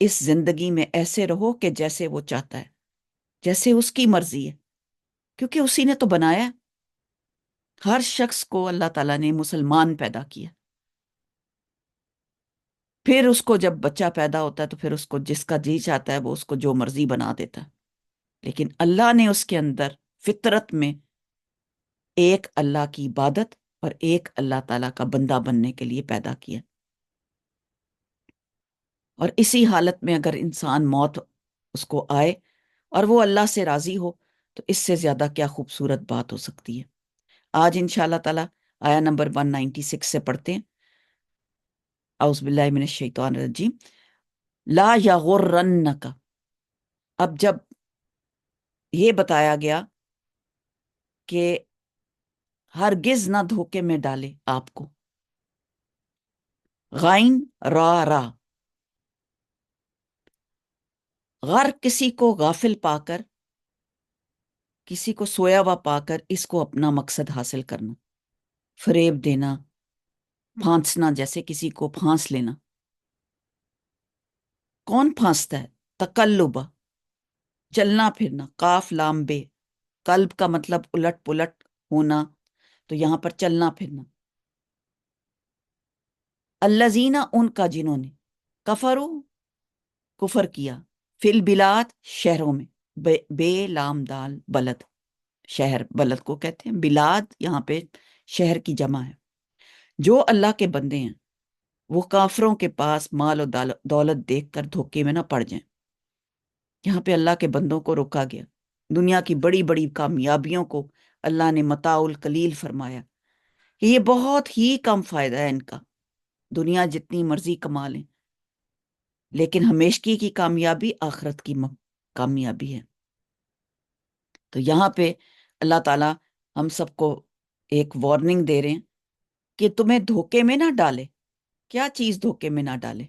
اس زندگی میں ایسے رہو کہ جیسے وہ چاہتا ہے، جیسے اس کی مرضی ہے، کیونکہ اسی نے تو بنایا ہے۔ ہر شخص کو اللہ تعالیٰ نے مسلمان پیدا کیا، پھر اس کو جب بچہ پیدا ہوتا ہے تو پھر اس کو جس کا جی چاہتا ہے وہ اس کو جو مرضی بنا دیتا ہے، لیکن اللہ نے اس کے اندر فطرت میں ایک اللہ کی عبادت اور ایک اللہ تعالیٰ کا بندہ بننے کے لیے پیدا کیا۔ اور اسی حالت میں اگر انسان موت اس کو آئے اور وہ اللہ سے راضی ہو تو اس سے زیادہ کیا خوبصورت بات ہو سکتی ہے۔ آج انشاءاللہ تعالیٰ آیا نمبر 196 سے پڑھتے ہیں۔ اعوذ باللہ من الشیطان الرجیم۔ لا یغرنک، اب جب یہ بتایا گیا کہ ہرگز نہ دھوکے میں ڈالے آپ کو، غائن را را، غر کسی کو غافل پا کر، کسی کو سویا ہوا پا کر اس کو اپنا مقصد حاصل کرنا، فریب دینا، پھانسنا، جیسے کسی کو پھانس لینا۔ کون پھانستا ہے؟ تقلب، چلنا پھرنا، قاف لام بے، قلب کا مطلب الٹ پلٹ ہونا، تو یہاں پر چلنا پھرنا۔ الذین، ان کا جنہوں نے، کفرو، کفر کیا، فی البلاد، شہروں میں، بے لام دال بلد، شہر بلد کو کہتے ہیں، بلاد یہاں پہ شہر کی جمع ہے۔ جو اللہ کے بندے ہیں وہ کافروں کے پاس مال و دولت دیکھ کر دھوکے میں نہ پڑ جائیں۔ یہاں پہ اللہ کے بندوں کو روکا گیا۔ دنیا کی بڑی بڑی کامیابیوں کو اللہ نے متاع القلیل فرمایا کہ یہ بہت ہی کم فائدہ ہے ان کا، دنیا جتنی مرضی کما لیں، لیکن ہمیشگی کی کامیابی آخرت کی کامیابی ہے۔ تو یہاں پہ اللہ تعالیٰ ہم سب کو ایک وارننگ دے رہے ہیں کہ تمہیں دھوکے میں نہ ڈالے۔ کیا چیز دھوکے میں نہ ڈالے؟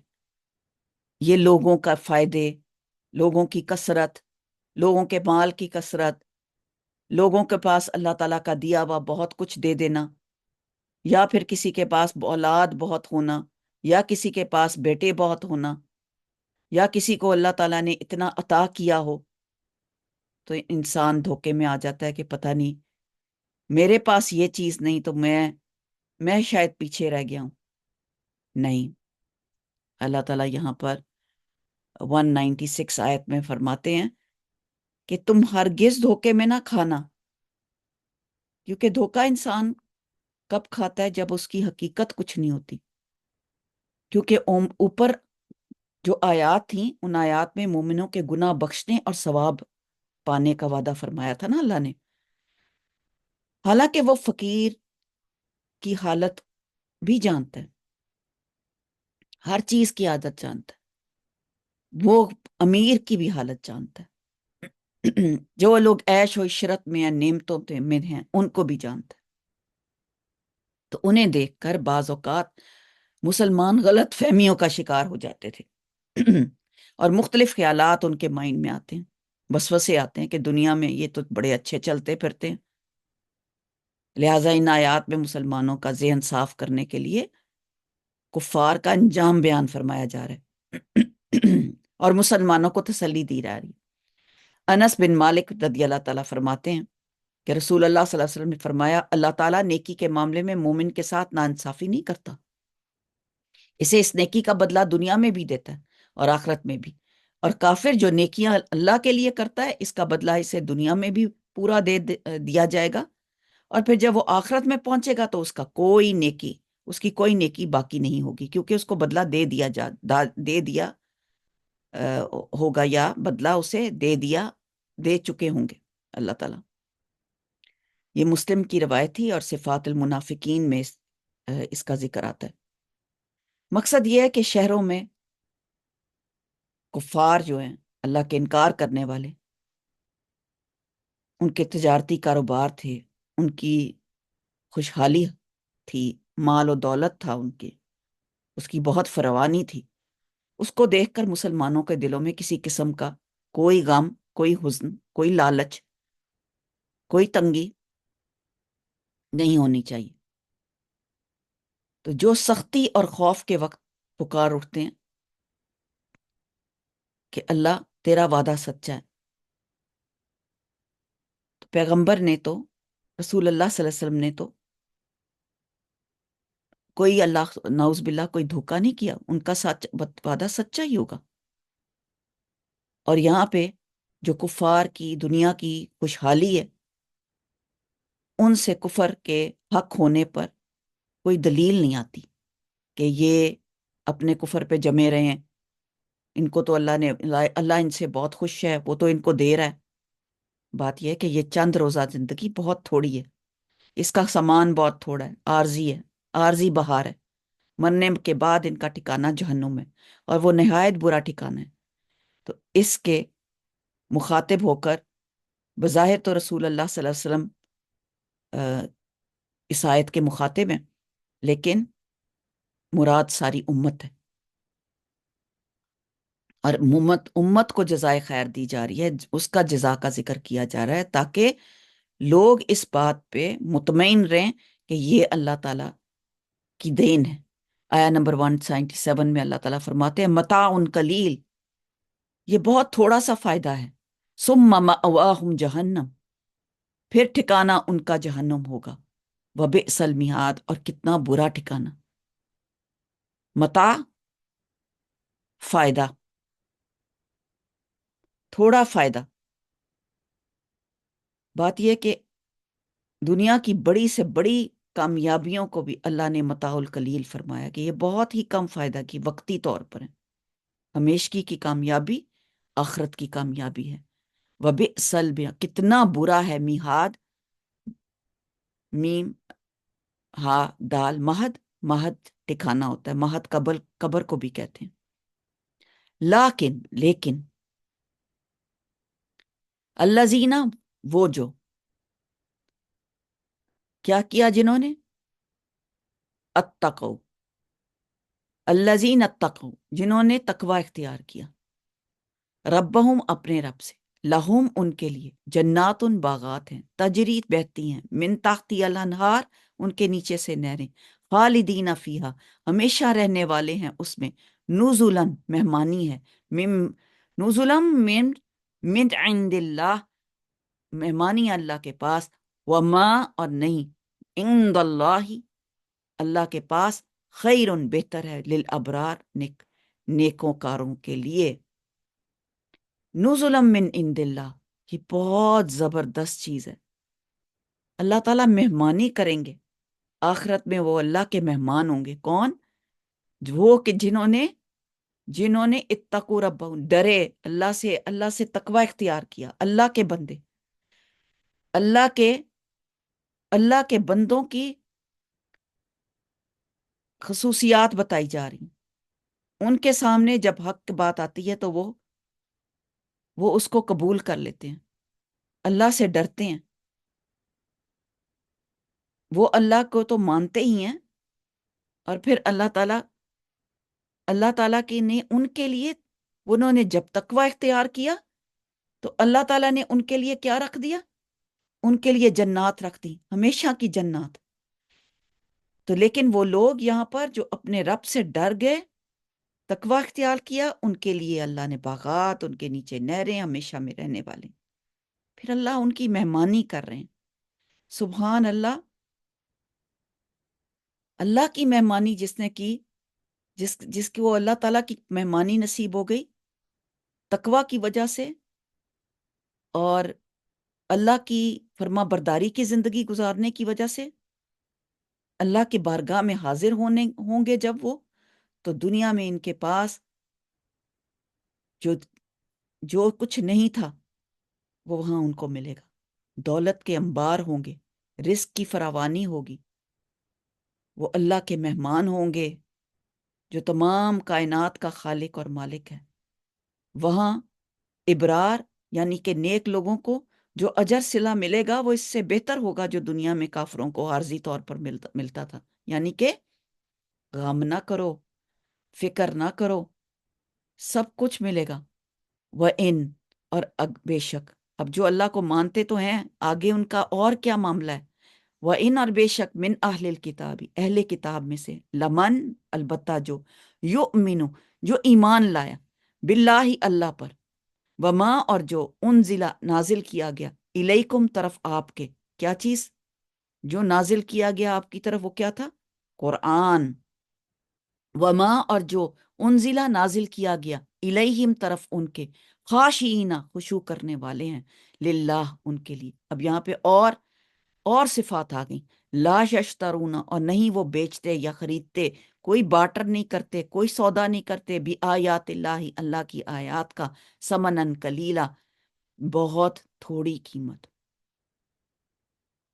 یہ لوگوں کا فائدے، لوگوں کی کثرت، لوگوں کے مال کی کثرت، لوگوں کے پاس اللہ تعالیٰ کا دیا ہوا بہت کچھ دے دینا، یا پھر کسی کے پاس اولاد بہت ہونا، یا کسی کے پاس بیٹے بہت ہونا، یا کسی کو اللہ تعالیٰ نے اتنا عطا کیا ہو، تو انسان دھوکے میں آ جاتا ہے کہ پتہ نہیں میرے پاس یہ چیز نہیں تو میں شاید پیچھے رہ گیا ہوں۔ نہیں، اللہ تعالیٰ یہاں پر 196 آیت میں فرماتے ہیں کہ تم ہرگز دھوکے میں نہ کھانا، کیونکہ دھوکہ انسان کب کھاتا ہے؟ جب اس کی حقیقت کچھ نہیں ہوتی۔ کیونکہ اوپر جو آیات تھیں ان آیات میں مومنوں کے گناہ بخشنے اور ثواب پانے کا وعدہ فرمایا تھا نا اللہ نے، حالانکہ وہ فقیر کی حالت بھی جانتا ہے، ہر چیز کی عادت جانتا ہے، وہ امیر کی بھی حالت جانتا ہے، جو لوگ عیش و عشرت میں یا نعمتوں میں ہیں ان کو بھی جانتا ہے۔ تو انہیں دیکھ کر بعض اوقات مسلمان غلط فہمیوں کا شکار ہو جاتے تھے اور مختلف خیالات ان کے مائنڈ میں آتے ہیں، وسوسے آتے ہیں کہ دنیا میں یہ تو بڑے اچھے چلتے پھرتے ہیں۔ لہٰذا ان آیات میں مسلمانوں کا ذہن صاف کرنے کے لیے کفار کا انجام بیان فرمایا جا رہا ہے اور مسلمانوں کو تسلی دی جا رہی ہے۔ انس بن مالک رضی اللہ تعالیٰ فرماتے ہیں کہ رسول اللہ صلی اللہ علیہ وسلم نے فرمایا، اللہ تعالیٰ نیکی کے معاملے میں مومن کے ساتھ ناانصافی نہیں کرتا، اسے اس نیکی کا بدلہ دنیا میں بھی دیتا ہے اور آخرت میں بھی، اور کافر جو نیکیاں اللہ کے لیے کرتا ہے اس کا بدلہ اسے دنیا میں بھی پورا دیا جائے گا، اور پھر جب وہ آخرت میں پہنچے گا تو اس کی کوئی نیکی باقی نہیں ہوگی، کیونکہ اس کو بدلہ دے دیا ہوگا، یا بدلہ اسے دے چکے ہوں گے اللہ تعالیٰ۔ یہ مسلم کی روایت تھی اور صفات المنافقین میں اس کا ذکر آتا ہے۔ مقصد یہ ہے کہ شہروں میں کفار جو ہیں، اللہ کے انکار کرنے والے، ان کے تجارتی کاروبار تھے، ان کی خوشحالی تھی، مال و دولت تھا ان کے، اس کی بہت فراوانی تھی، اس کو دیکھ کر مسلمانوں کے دلوں میں کسی قسم کا کوئی غم، کوئی حزن، کوئی لالچ، کوئی تنگی نہیں ہونی چاہیے۔ تو جو سختی اور خوف کے وقت پکار اٹھتے ہیں کہ اللہ تیرا وعدہ سچا ہے۔ تو پیغمبر نے تو، رسول اللہ صلی اللہ علیہ وسلم نے تو کوئی، اللہ نعوذ باللہ، کوئی دھوکہ نہیں کیا، ان کا وعدہ سچا ہی ہوگا۔ اور یہاں پہ جو کفار کی دنیا کی خوشحالی ہے، ان سے کفر کے حق ہونے پر کوئی دلیل نہیں آتی کہ یہ اپنے کفر پہ جمے رہے ہیں، ان کو تو اللہ ان سے بہت خوش ہے، وہ تو ان کو دے رہا ہے۔ بات یہ ہے کہ یہ چند روزہ زندگی بہت تھوڑی ہے، اس کا سامان بہت تھوڑا ہے، عارضی ہے، عارضی بہار ہے۔ مرنے کے بعد ان کا ٹھکانہ جہنم ہے، اور وہ نہایت برا ٹھکانہ ہے۔ تو اس کے مخاطب ہو کر بظاہر تو رسول اللہ صلی اللہ علیہ وسلم اس آیت کے مخاطب ہیں، لیکن مراد ساری امت ہے، اور امت کو جزائے خیر دی جا رہی ہے، اس کا جزا کا ذکر کیا جا رہا ہے، تاکہ لوگ اس بات پہ مطمئن رہیں کہ یہ اللہ تعالیٰ کی دین ہے۔ آیا نمبر 197 میں اللہ تعالیٰ فرماتے ہیں متاع قلیل، یہ بہت تھوڑا سا فائدہ ہے، ثم مأواہم جہنم، پھر ٹھکانہ ان کا جہنم ہوگا، وبئس المہاد، اور کتنا برا ٹھکانہ۔ متاع فائدہ، تھوڑا فائدہ۔ بات یہ کہ دنیا کی بڑی سے بڑی کامیابیوں کو بھی اللہ نے متاع القلیل فرمایا کہ یہ بہت ہی کم فائدہ کی، وقتی طور پر ہے۔ ہمیشگی کی کامیابی آخرت کی کامیابی ہے۔ وبئس المہاد، کتنا برا ہے، میہاد، میم ہا دال، مہد، مہد ٹھکانہ ہوتا ہے، مہد قبر کو بھی کہتے ہیں۔ لیکن الذین، وہ جو، کیا کیا جنہوں نے، اتقوا، الذین اتقوا، جنہوں نے تقوی اختیار کیا، ربہم، اپنے رب سے، لہم، ان کے لیے، جنات، باغات ہیں، تجری، بہتی ہیں، من تحتی الانہار، ان کے نیچے سے نہریں، خالدین فیہا، ہمیشہ رہنے والے ہیں اس میں، نزلاً، مہمانی ہے، نزلاً من عند اللہ، مہمانی اللہ کے پاس، وما، اور نہیں، عند اللہ، اللہ کے پاس، خیر، بہتر ہے، للابرار، نیکوں کاروں کے لیے۔ نزلا من عند اللہ، یہ بہت زبردست چیز ہے۔ اللہ تعالیٰ مہمانی کریں گے آخرت میں، وہ اللہ کے مہمان ہوں گے، کون؟ وہ کہ جنہوں نے اتقوا ربہم، ڈرے اللہ سے تقوی اختیار کیا، اللہ کے بندے، اللہ کے بندوں کی خصوصیات بتائی جا رہی ہیں۔ ان کے سامنے جب حق کی بات آتی ہے تو وہ اس کو قبول کر لیتے ہیں، اللہ سے ڈرتے ہیں، وہ اللہ کو تو مانتے ہی ہیں، اور پھر اللہ تعالیٰ کی نے ان کے لیے، انہوں نے جب تقوی اختیار کیا تو اللہ تعالیٰ نے ان کے لیے کیا رکھ دیا؟ ان کے لیے جنات رکھ دی، ہمیشہ کی جنات۔ تو لیکن وہ لوگ یہاں پر جو اپنے رب سے ڈر گئے، تقوی اختیار کیا، ان کے لیے اللہ نے باغات، ان کے نیچے نہریں، ہمیشہ میں رہنے والے، پھر اللہ ان کی مہمانی کر رہے ہیں۔ سبحان اللہ، اللہ کی مہمانی جس نے کی، جس کی وہ اللہ تعالیٰ کی مہمانی نصیب ہو گئی تقوی کی وجہ سے، اور اللہ کی فرما برداری کی زندگی گزارنے کی وجہ سے، اللہ کے بارگاہ میں حاضر ہوں گے جب وہ، تو دنیا میں ان کے پاس جو کچھ نہیں تھا وہ وہاں ان کو ملے گا، دولت کے انبار ہوں گے، رزق کی فراوانی ہوگی، وہ اللہ کے مہمان ہوں گے جو تمام کائنات کا خالق اور مالک ہے۔ وہاں ابرار، یعنی کہ نیک لوگوں کو جو اجر صلہ ملے گا وہ اس سے بہتر ہوگا جو دنیا میں کافروں کو عارضی طور پر ملتا تھا، یعنی کہ غم نہ کرو، فکر نہ کرو، سب کچھ ملے گا۔ وَإِن، اور بے شک، اب جو اللہ کو مانتے تو ہیں، آگے ان کا اور کیا معاملہ ہے؟ وَإِن، اور بے شک، من اہل الکتاب، اہل کتاب میں سے، لمن، البتہ جو، یؤمن، جو ایمان لایا، باللہ اللہ پر، وما اور جو انزلہ نازل کیا گیا، الیکم طرف آپ کے، کیا چیز جو نازل کیا گیا آپ کی طرف وہ کیا تھا؟ قرآن. وما اور جو انزلہ نازل کیا گیا الیہم طرف ان کے، خاشعین خشوع کرنے والے ہیں، للہ ان کے لیے. اب یہاں پہ اور صفات آ گئیں. لا یشترون اور نہیں وہ بیچتے یا خریدتے، کوئی بارٹر نہیں کرتے، کوئی سودا نہیں کرتے، بھی آیات اللہ اللہ کی آیات کا، سمنن کلیلہ بہت تھوڑی قیمت.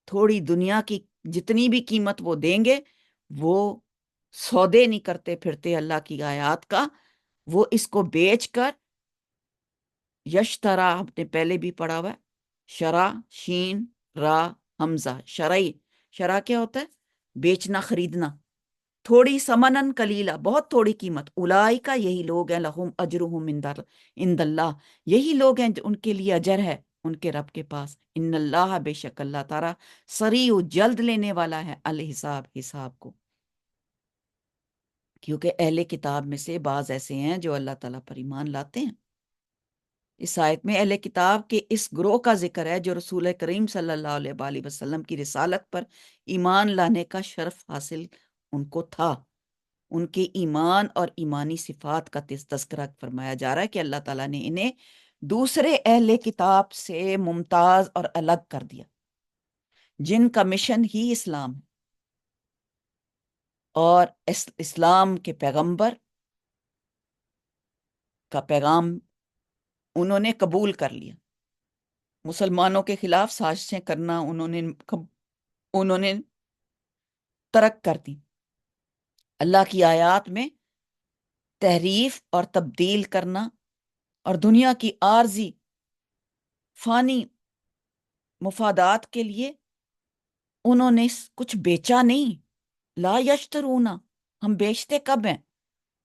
تھوڑی دنیا کی جتنی بھی قیمت وہ دیں گے، وہ سودے نہیں کرتے پھرتے اللہ کی آیات کا. وہ اس کو بیچ کر، یشترا ہم نے پہلے بھی پڑھا ہوا ہے، شرع شین را حمزہ، شرعی. شرع کیا ہوتا ہے؟ بیچنا خریدنا. تھوڑی سمنن کلیلہ بہت تھوڑی قیمت. اولئک یہی لوگ ہیں، لہم اجرہم عند اللہ یہی لوگ ہیں جو ان کے لیے اجر ہے ان کے رب کے پاس. ان اللہ بے شک اللہ تعالیٰ سریع جلد لینے والا ہے، الحساب حساب کو. کیونکہ اہل کتاب میں سے بعض ایسے ہیں جو اللہ تعالیٰ پر ایمان لاتے ہیں. اس آیت میں اہل کتاب کے اس گروہ کا ذکر ہے جو رسول کریم صلی اللہ علیہ وآلہ وسلم کی رسالت پر ایمان لانے کا شرف حاصل ان کو تھا. ان کے ایمان اور ایمانی صفات کا تذکرہ فرمایا جا رہا ہے کہ اللہ تعالیٰ نے انہیں دوسرے اہل کتاب سے ممتاز اور الگ کر دیا، جن کا مشن ہی اسلام ہے اور اسلام کے پیغمبر کا پیغام انہوں نے قبول کر لیا. مسلمانوں کے خلاف سازشیں کرنا انہوں نے ترک کر دی. اللہ کی آیات میں تحریف اور تبدیل کرنا اور دنیا کی عارضی فانی مفادات کے لیے انہوں نے کچھ بیچا نہیں. لا یشترون، ہم بیچتے کب ہیں؟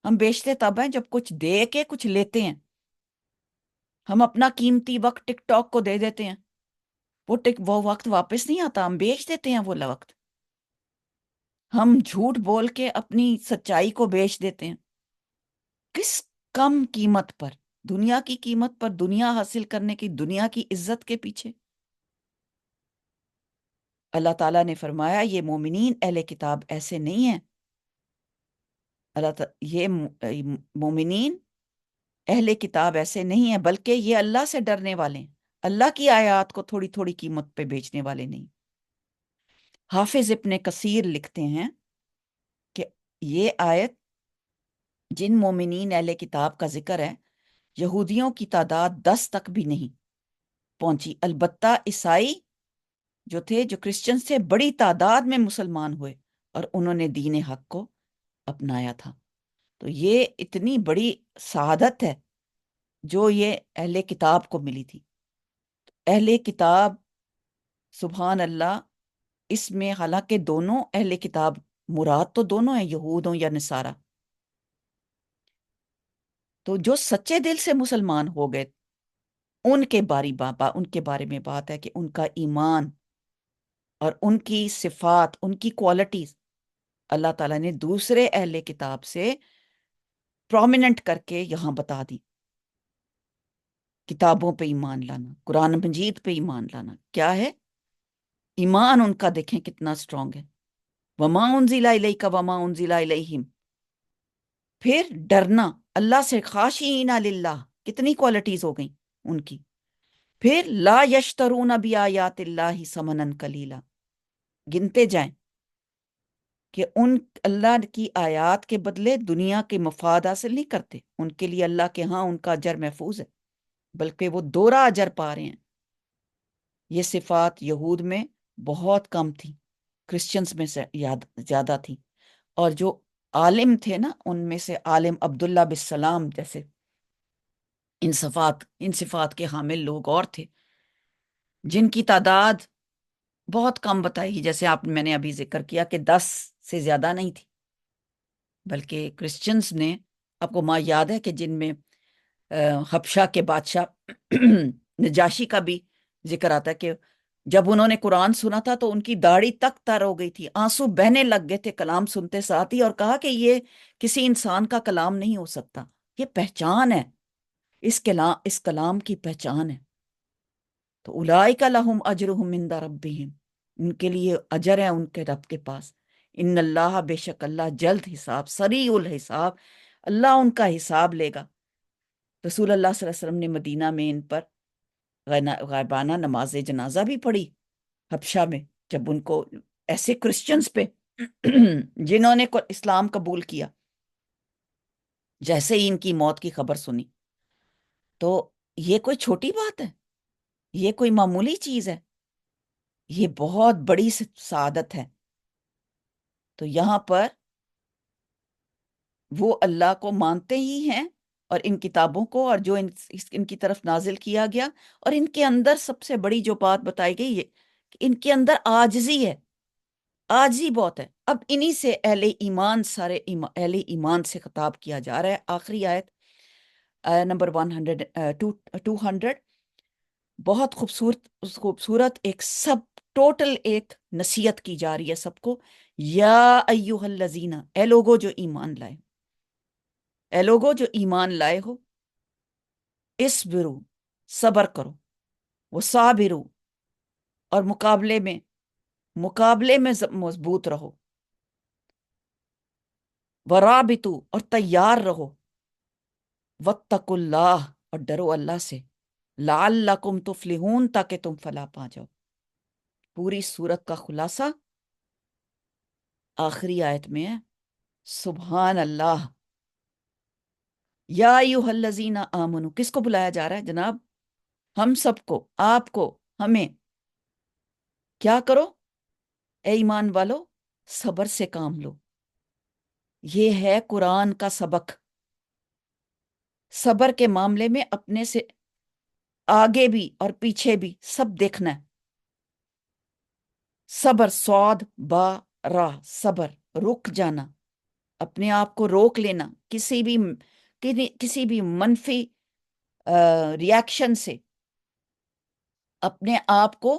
ہم بیچتے تب ہیں جب کچھ دے کے کچھ لیتے ہیں. ہم اپنا قیمتی وقت ٹک ٹاک کو دے دیتے ہیں، وہ وقت واپس نہیں آتا، ہم بیچ دیتے ہیں وہ وقت. ہم جھوٹ بول کے اپنی سچائی کو بیچ دیتے ہیں. کس کم قیمت پر؟ دنیا کی قیمت پر، دنیا حاصل کرنے کی، دنیا کی عزت کے پیچھے. اللہ تعالیٰ نے فرمایا یہ مومنین اہل کتاب ایسے نہیں ہیں. یہ مومنین اہل کتاب ایسے نہیں ہیں، بلکہ یہ اللہ سے ڈرنے والے ہیں، اللہ کی آیات کو تھوڑی تھوڑی قیمت پہ بیچنے والے نہیں. حافظ ابن کثیر لکھتے ہیں کہ یہ آیت جن مومنین اہل کتاب کا ذکر ہے، یہودیوں کی تعداد 10 تک بھی نہیں پہنچی. البتہ عیسائی جو تھے، جو کرسچن سے بڑی تعداد میں مسلمان ہوئے اور انہوں نے دین حق کو اپنایا تھا. تو یہ اتنی بڑی سعادت ہے جو یہ اہل کتاب کو ملی تھی. اہل کتاب، سبحان اللہ، اس میں حالانکہ دونوں اہل کتاب مراد تو دونوں ہیں، یہود ہوں یا نصارہ. تو جو سچے دل سے مسلمان ہو گئے ان کے بارے میں بات ہے کہ ان کا ایمان اور ان کی صفات، ان کی کوالٹیز اللہ تعالیٰ نے دوسرے اہل کتاب سے پرومیننٹ کر کے یہاں بتا دی. کتابوں پہ ایمان لانا، قرآن مجید پہ ایمان لانا کیا ہے؟ ایمان ان کا دیکھیں کتنا سٹرونگ ہے. وما انزل الیک وما انزل الیہم. پھر ڈرنا اللہ سے، خاشعین للہ، کتنی کوالٹیز ہو گئیں ان کی. پھر لا یشترون بآیات اللہ ثمنا قلیلا، گنتے جائیں کہ ان اللہ کی آیات کے بدلے دنیا کے مفاد حاصل نہیں کرتے. ان کے لیے اللہ کے ہاں ان کا اجر محفوظ ہے، بلکہ وہ دوہرا اجر پا رہے ہیں. یہ صفات یہود میں بہت کم تھی، کرسچنز میں سے زیادہ تھی. اور جو عالم تھے نا، ان میں سے عالم عبداللہ بن جیسے ان صفات کے حامل لوگ اور تھے جن کی تعداد بہت کم بتائی، جیسے میں نے ابھی ذکر کیا کہ 10 سے زیادہ نہیں تھی. بلکہ کرسچنز نے، آپ کو یاد ہے کہ جن میں حبشہ کے بادشاہ نجاشی کا بھی ذکر آتا ہے کہ جب انہوں نے قرآن سنا تھا تو ان کی داڑھی تک تر ہو گئی تھی، آنسو بہنے لگ گئے تھے کلام سنتے ساتھ ہی، اور کہا کہ یہ کسی انسان کا کلام نہیں ہو سکتا، یہ پہچان ہے اس کلام کی پہچان ہے۔ تو اولئک لہم اجرہم عند ربہم، ان کے لیے اجر ہے ان کے رب کے پاس۔ ان اللہ، بے شک اللہ جلد حساب، سریع الحساب، اللہ ان کا حساب لے گا۔ رسول اللہ صلی اللہ علیہ وسلم نے مدینہ میں ان پر غائبانہ نماز جنازہ بھی پڑھی، حبشہ میں، جب ان کو ایسے کرسچنز پہ جنہوں نے اسلام قبول کیا، جیسے ہی ان کی موت کی خبر سنی، تو یہ کوئی چھوٹی بات ہے؟ یہ کوئی معمولی چیز ہے؟ یہ بہت بڑی سعادت ہے۔ تو یہاں پر وہ اللہ کو مانتے ہی ہیں، اور ان کتابوں کو، اور جو ان کی طرف نازل کیا گیا، اور ان کے اندر سب سے بڑی جو بات بتائی گئی ہے کہ ان کے اندر عاجزی ہے، عاجزی بہت ہے۔ اب انہی سے اہل ایمان، سارے اہل ایمان سے خطاب کیا جا رہا ہے۔ آخری آیت نمبر 200، بہت خوبصورت ایک ٹوٹل ایک نصیحت کی جا رہی ہے سب کو۔ یا ایہا الذین، اے لوگو جو ایمان لائے، اے لوگو جو ایمان لائے ہو، اسبرو، صبر کرو، وصابرو، اور مقابلے میں مضبوط رہو، ورابطو، اور تیار رہو، واتقوا اللہ، اور ڈرو اللہ سے، لعلکم تفلحون، تاکہ تم فلاح پا جاؤ۔ پوری سورت کا خلاصہ آخری آیت میں ہے۔ سبحان اللہ۔ یا ایہا الذین آمنو، کس کو بلایا جا رہا ہے جناب؟ ہم سب کو، آپ کو، ہمیں۔ کیا کرو اے ایمان والو؟ صبر سے کام لو۔ یہ ہے قرآن کا سبق۔ صبر کے معاملے میں اپنے سے آگے بھی اور پیچھے بھی سب دیکھنا ہے۔ صبر، صاد با را، صبر، رک جانا، اپنے آپ کو روک لینا، کسی بھی منفی ریاکشن سے اپنے آپ کو،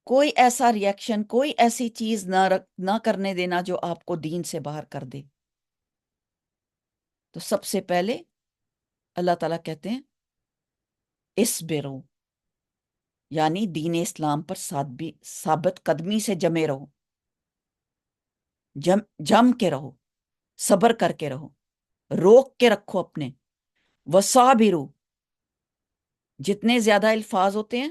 کوئی ایسا ریاکشن، کوئی ایسی چیز نہ کرنے دینا جو آپ کو دین سے باہر کر دے۔ تو سب سے پہلے اللہ تعالیٰ کہتے ہیں اسبرو، یعنی دین اسلام پر ثابت قدمی سے جمے رہو، جم کے رہو، صبر کر کے رہو، روک کے رکھو اپنے۔ وصابرو، جتنے زیادہ الفاظ ہوتے ہیں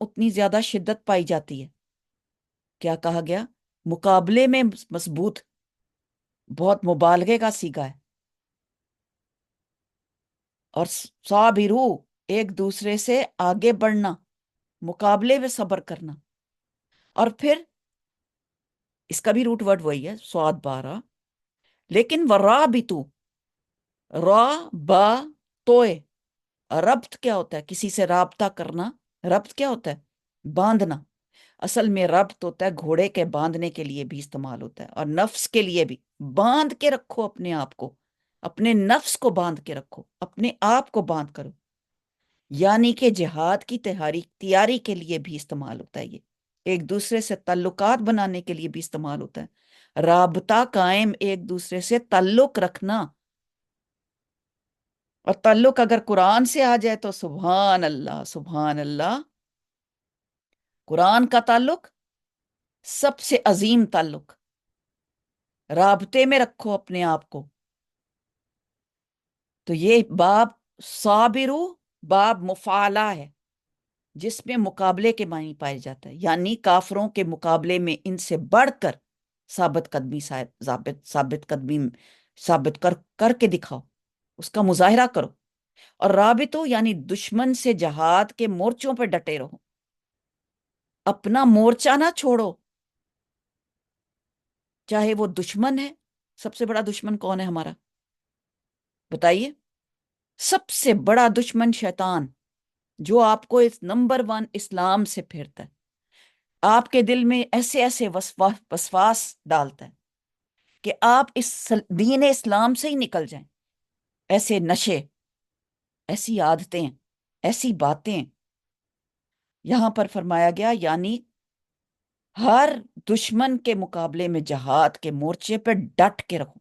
اتنی زیادہ شدت پائی جاتی ہے۔ کیا کہا گیا؟ مقابلے میں مضبوط، بہت مبالغے کا صیغہ ہے۔ اور صابرو، ایک دوسرے سے آگے بڑھنا، مقابلے میں صبر کرنا۔ اور پھر اس کا بھی روٹ ورڈ وہی ہے، سواد بارہ، لیکن ورابطو، را با توئے، ربط کیا ہوتا ہے؟ کسی سے رابطہ کرنا۔ ربط کیا ہوتا ہے؟ باندھنا۔ اصل میں ربط ہوتا ہے گھوڑے کے باندھنے کے لیے بھی استعمال ہوتا ہے، اور نفس کے لیے بھی۔ باندھ کے رکھو اپنے آپ کو، اپنے نفس کو باندھ کے رکھو، اپنے آپ کو باندھ کرو۔ یعنی کہ جہاد کی تیاری کے لیے بھی استعمال ہوتا ہے یہ، ایک دوسرے سے تعلقات بنانے کے لیے بھی استعمال ہوتا ہے، رابطہ قائم، ایک دوسرے سے تعلق رکھنا۔ اور تعلق اگر قرآن سے آ جائے تو سبحان اللہ، سبحان اللہ۔ قرآن کا تعلق سب سے عظیم تعلق، رابطے میں رکھو اپنے آپ کو۔ تو یہ باب صابرو باب مفعلہ ہے، جس میں مقابلے کے معنی پائے جاتا ہے، یعنی کافروں کے مقابلے میں ان سے بڑھ کر ثابت قدمی ثابت کر کے دکھاؤ، اس کا مظاہرہ کرو۔ اور رابطو، یعنی دشمن سے جہاد کے مورچوں پہ ڈٹے رہو، اپنا مورچہ نہ چھوڑو، چاہے وہ دشمن ہے۔ سب سے بڑا دشمن کون ہے ہمارا؟ بتائیے۔ سب سے بڑا دشمن شیطان، جو آپ کو نمبر 1 اسلام سے پھیرتا ہے، آپ کے دل میں ایسے ایسے وسواس ڈالتا ہے کہ آپ اس دین اسلام سے ہی نکل جائیں۔ ایسے نشے، ایسی عادتیں، ایسی باتیں یہاں پر فرمایا گیا، یعنی ہر دشمن کے مقابلے میں جہاد کے مورچے پہ ڈٹ کے رہو۔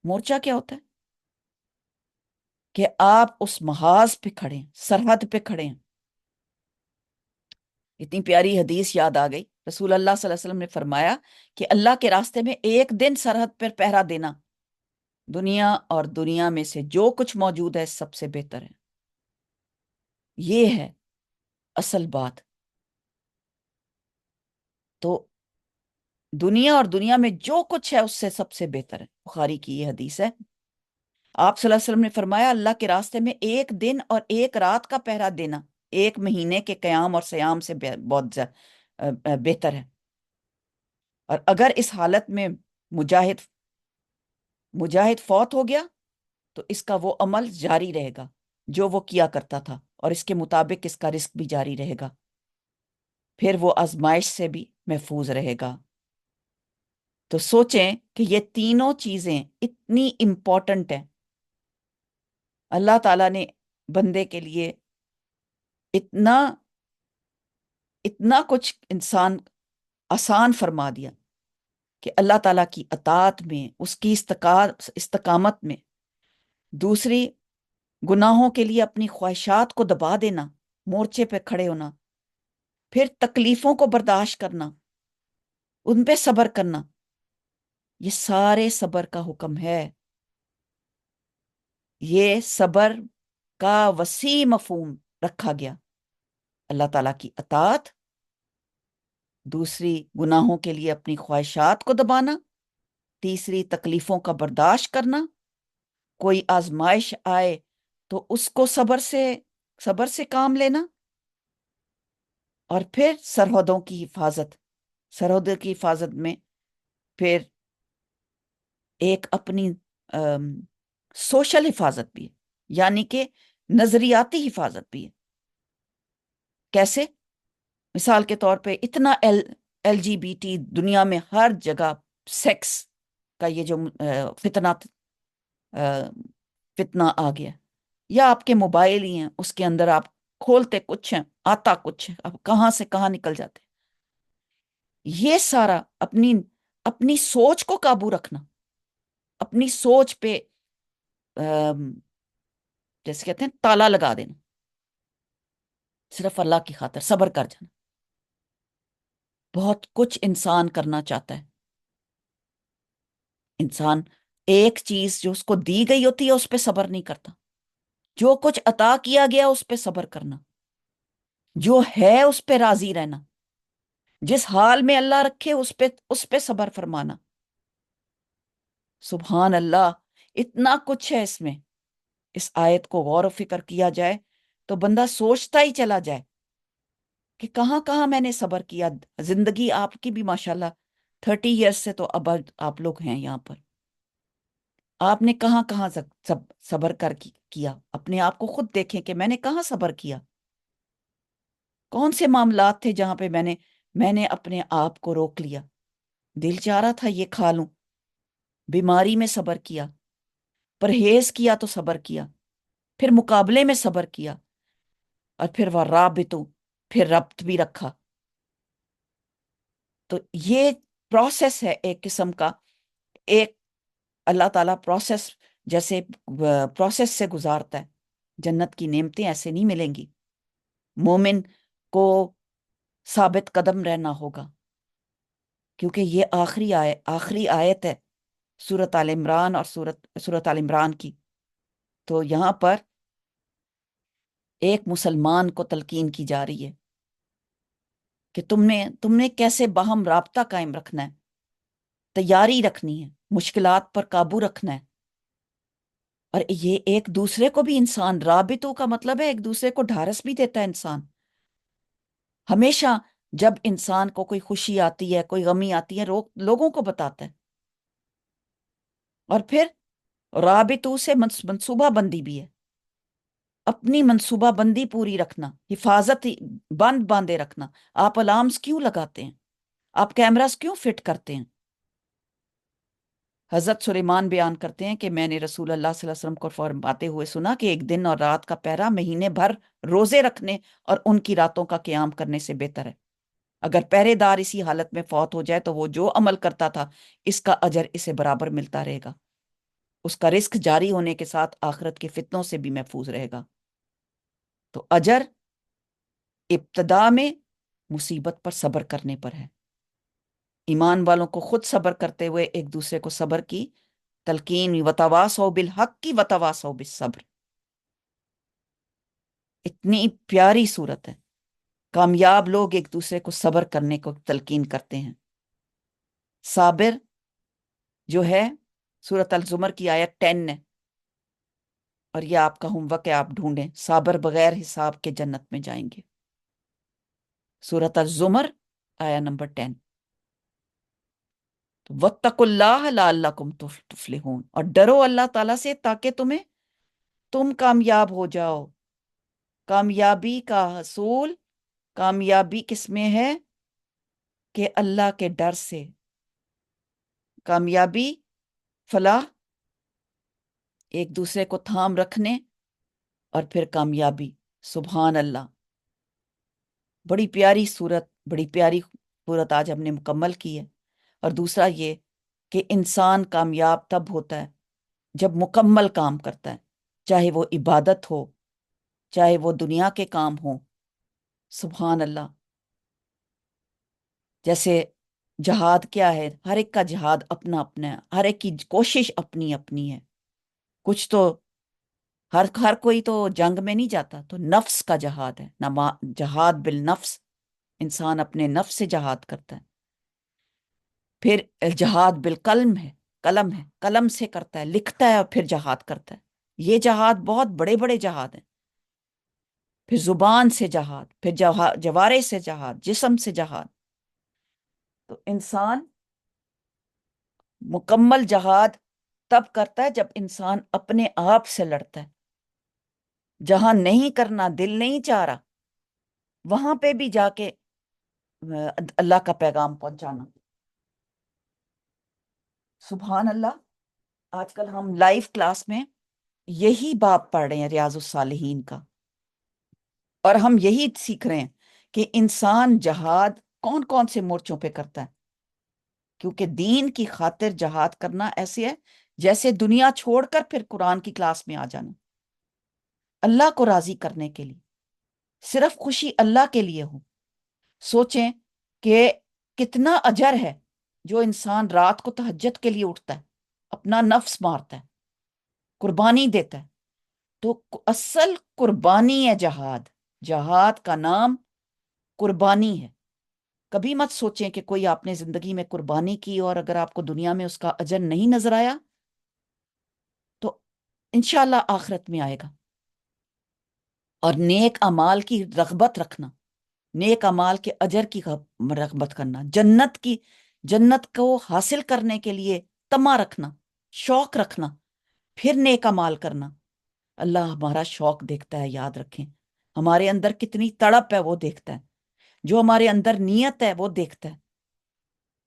مورچہ کیا ہوتا ہے؟ کہ آپ اس محاذ پہ کھڑے ہیں، سرحد پہ کھڑے ہیں۔ اتنی پیاری حدیث یاد آ گئی، رسول اللہ صلی اللہ علیہ وسلم نے فرمایا کہ اللہ کے راستے میں ایک دن سرحد پر پہرا دینا دنیا اور دنیا میں سے جو کچھ موجود ہے سب سے بہتر ہے۔ یہ ہے اصل بات۔ تو دنیا اور دنیا میں جو کچھ ہے اس سے سب سے بہتر ہے، بخاری کی یہ حدیث ہے۔ آپ صلی اللہ علیہ وسلم نے فرمایا اللہ کے راستے میں ایک دن اور ایک رات کا پہرا دینا ایک مہینے کے قیام اور سیام سے بہت بہتر ہے۔ اور اگر اس حالت میں مجاہد مجاہد فوت ہو گیا تو اس کا وہ عمل جاری رہے گا جو وہ کیا کرتا تھا، اور اس کے مطابق اس کا رزق بھی جاری رہے گا، پھر وہ آزمائش سے بھی محفوظ رہے گا۔ تو سوچیں کہ یہ تینوں چیزیں اتنی امپورٹنٹ ہیں۔ اللہ تعالیٰ نے بندے کے لیے اتنا اتنا کچھ انسان آسان فرما دیا کہ اللہ تعالیٰ کی اطاعت میں، اس کی استقامت میں، دوسری گناہوں کے لیے اپنی خواہشات کو دبا دینا، مورچے پہ کھڑے ہونا، پھر تکلیفوں کو برداشت کرنا، ان پہ صبر کرنا، یہ سارے صبر کا حکم ہے۔ یہ صبر کا وسیع مفہوم رکھا گیا۔ اللہ تعالیٰ کی اطاعت، دوسری گناہوں کے لیے اپنی خواہشات کو دبانا، تیسری تکلیفوں کا برداشت کرنا، کوئی آزمائش آئے تو اس کو صبر سے کام لینا، اور پھر سرحدوں کی حفاظت۔ سرحدوں کی حفاظت میں پھر ایک اپنی سوشل حفاظت بھی ہے، یعنی کہ نظریاتی حفاظت بھی ہے۔ کیسے؟ مثال کے طور پہ اتنا ایل جی بی ٹی دنیا میں ہر جگہ سیکس کا یہ جو فتنہ آ گیا، یا آپ کے موبائل ہی ہیں، اس کے اندر آپ کھولتے کچھ ہیں آتا کچھ ہے، اب کہاں سے کہاں نکل جاتے۔ یہ سارا اپنی سوچ کو قابو رکھنا، اپنی سوچ پہ جیسے کہتے ہیں تالا لگا دینا، صرف اللہ کی خاطر صبر کر جانا۔ بہت کچھ انسان کرنا چاہتا ہے، انسان ایک چیز جو اس کو دی گئی ہوتی ہے اس پہ صبر نہیں کرتا، جو کچھ عطا کیا گیا اس پہ صبر کرنا، جو ہے اس پہ راضی رہنا، جس حال میں اللہ رکھے اس پہ صبر فرمانا۔ سبحان اللہ، اتنا کچھ ہے اس میں۔ اس آیت کو غور و فکر کیا جائے تو بندہ سوچتا ہی چلا جائے کہ کہاں کہاں میں نے صبر کیا۔ زندگی آپ کی بھی ماشاءاللہ 30 ایئرس سے تو اب آپ لوگ ہیں یہاں پر، آپ نے کہاں کہاں صبر کیا؟ اپنے آپ کو خود دیکھیں کہ میں نے کہاں صبر کیا، کون سے معاملات تھے جہاں پہ میں نے اپنے آپ کو روک لیا۔ دل چاہ رہا تھا یہ کھا لوں، بیماری میں صبر کیا، پرہیز کیا تو صبر کیا، پھر مقابلے میں صبر کیا، اور پھر وہ رابطوں، پھر ربط بھی رکھا۔ تو یہ پروسیس ہے ایک قسم کا، ایک اللہ تعالیٰ پروسیس جیسے پروسیس سے گزارتا ہے۔ جنت کی نعمتیں ایسے نہیں ملیں گی، مومن کو ثابت قدم رہنا ہوگا، کیونکہ یہ آخری آیت ہے سورۃ آل عمران اور سورۃ آل عمران کی۔ تو یہاں پر ایک مسلمان کو تلقین کی جا رہی ہے کہ تم نے کیسے باہم رابطہ قائم رکھنا ہے، تیاری رکھنی ہے، مشکلات پر قابو رکھنا ہے، اور یہ ایک دوسرے کو بھی انسان، رابطوں کا مطلب ہے ایک دوسرے کو ڈھارس بھی دیتا ہے انسان۔ ہمیشہ جب انسان کو کوئی خوشی آتی ہے، کوئی غمی آتی ہے، لوگوں کو بتاتا ہے، اور پھر رابطوں سے منصوبہ بندی بھی ہے، اپنی منصوبہ بندی پوری رکھنا، حفاظت باندھے رکھنا۔ آپ الارمز کیوں لگاتے ہیں؟ آپ کیمراز کیوں فٹ کرتے ہیں؟ حضرت سلیمان بیان کرتے ہیں کہ میں نے رسول اللہ صلی اللہ علیہ وسلم کو فرماتے ہوئے سنا کہ ایک دن اور رات کا پہرا مہینے بھر روزے رکھنے اور ان کی راتوں کا قیام کرنے سے بہتر ہے۔ اگر پہرے دار اسی حالت میں فوت ہو جائے تو وہ جو عمل کرتا تھا اس کا اجر اسے برابر ملتا رہے گا۔ اس کا رزق جاری ہونے کے ساتھ آخرت کے فتنوں سے بھی محفوظ رہے گا۔ تو اجر ابتدا میں مصیبت پر صبر کرنے پر ہے۔ ایمان والوں کو خود صبر کرتے ہوئے ایک دوسرے کو صبر کی تلقین، وتواصوا بالحق کی وتواصوا بالصبر۔ اتنی پیاری صورت ہے۔ کامیاب لوگ ایک دوسرے کو صبر کرنے کو تلقین کرتے ہیں۔ صابر جو ہے سورۃ الزمر کی آیت 10 ہے، اور یہ آپ کا ہوم ورک ہے، آپ ڈھونڈیں، صابر بغیر حساب کے جنت میں جائیں گے۔ سورۃ الزمر آیا نمبر 10۔ وَاتَّقُوا اللَّهَ لَعَلَّكُمْ تُفْلِحُونَ، اور ڈرو اللہ تعالیٰ سے تاکہ تم کامیاب ہو جاؤ۔ کامیابی کا حصول، کامیابی کس میں ہے؟ کہ اللہ کے ڈر سے۔ کامیابی، فلاح، ایک دوسرے کو تھام رکھنے، اور پھر کامیابی۔ سبحان اللہ، بڑی پیاری صورت، بڑی پیاری صورت آج ہم نے مکمل کی ہے۔ اور دوسرا یہ کہ انسان کامیاب تب ہوتا ہے جب مکمل کام کرتا ہے، چاہے وہ عبادت ہو، چاہے وہ دنیا کے کام ہوں۔ سبحان اللہ، جیسے جہاد کیا ہے؟ ہر ایک کا جہاد اپنا اپنا ہے، ہر ایک کی کوشش اپنی اپنی ہے۔ کچھ تو ہر کوئی تو جنگ میں نہیں جاتا، تو نفس کا جہاد ہے، جہاد بالنفس، انسان اپنے نفس سے جہاد کرتا ہے۔ پھر جہاد بالقلم ہے، قلم سے کرتا ہے، لکھتا ہے اور پھر جہاد کرتا ہے۔ یہ جہاد بہت بڑے بڑے جہاد ہیں۔ پھر زبان سے جہاد، پھر جوارے سے جہاد، جسم سے جہاد۔ تو انسان مکمل جہاد تب کرتا ہے جب انسان اپنے آپ سے لڑتا ہے۔ جہاں نہیں کرنا، دل نہیں چاہ رہا، وہاں پہ بھی جا کے اللہ کا پیغام پہنچانا۔ سبحان اللہ، آج کل ہم لائیو کلاس میں یہی باب پڑھ رہے ہیں ریاض الصالحین کا، اور ہم یہی سیکھ رہے ہیں کہ انسان جہاد کون کون سے مورچوں پہ کرتا ہے، کیونکہ دین کی خاطر جہاد کرنا ایسے ہے جیسے دنیا چھوڑ کر پھر قرآن کی کلاس میں آ جانا۔ اللہ کو راضی کرنے کے لیے، صرف خوشی اللہ کے لیے ہو۔ سوچیں کہ کتنا اجر ہے جو انسان رات کو تہجد کے لیے اٹھتا ہے، اپنا نفس مارتا ہے، قربانی دیتا ہے۔ تو اصل قربانی ہے جہاد۔ جہاد کا نام قربانی ہے۔ کبھی مت سوچیں کہ کوئی آپ نے زندگی میں قربانی کی اور اگر آپ کو دنیا میں اس کا اجر نہیں نظر آیا تو انشاءاللہ آخرت میں آئے گا۔ اور نیک اعمال کی رغبت رکھنا، نیک اعمال کے اجر کی رغبت کرنا، جنت کو حاصل کرنے کے لیے تما رکھنا، شوق رکھنا، پھر نیک اعمال کرنا۔ اللہ ہمارا شوق دیکھتا ہے، یاد رکھیں، ہمارے اندر کتنی تڑپ ہے وہ دیکھتا ہے، جو ہمارے اندر نیت ہے وہ دیکھتا ہے۔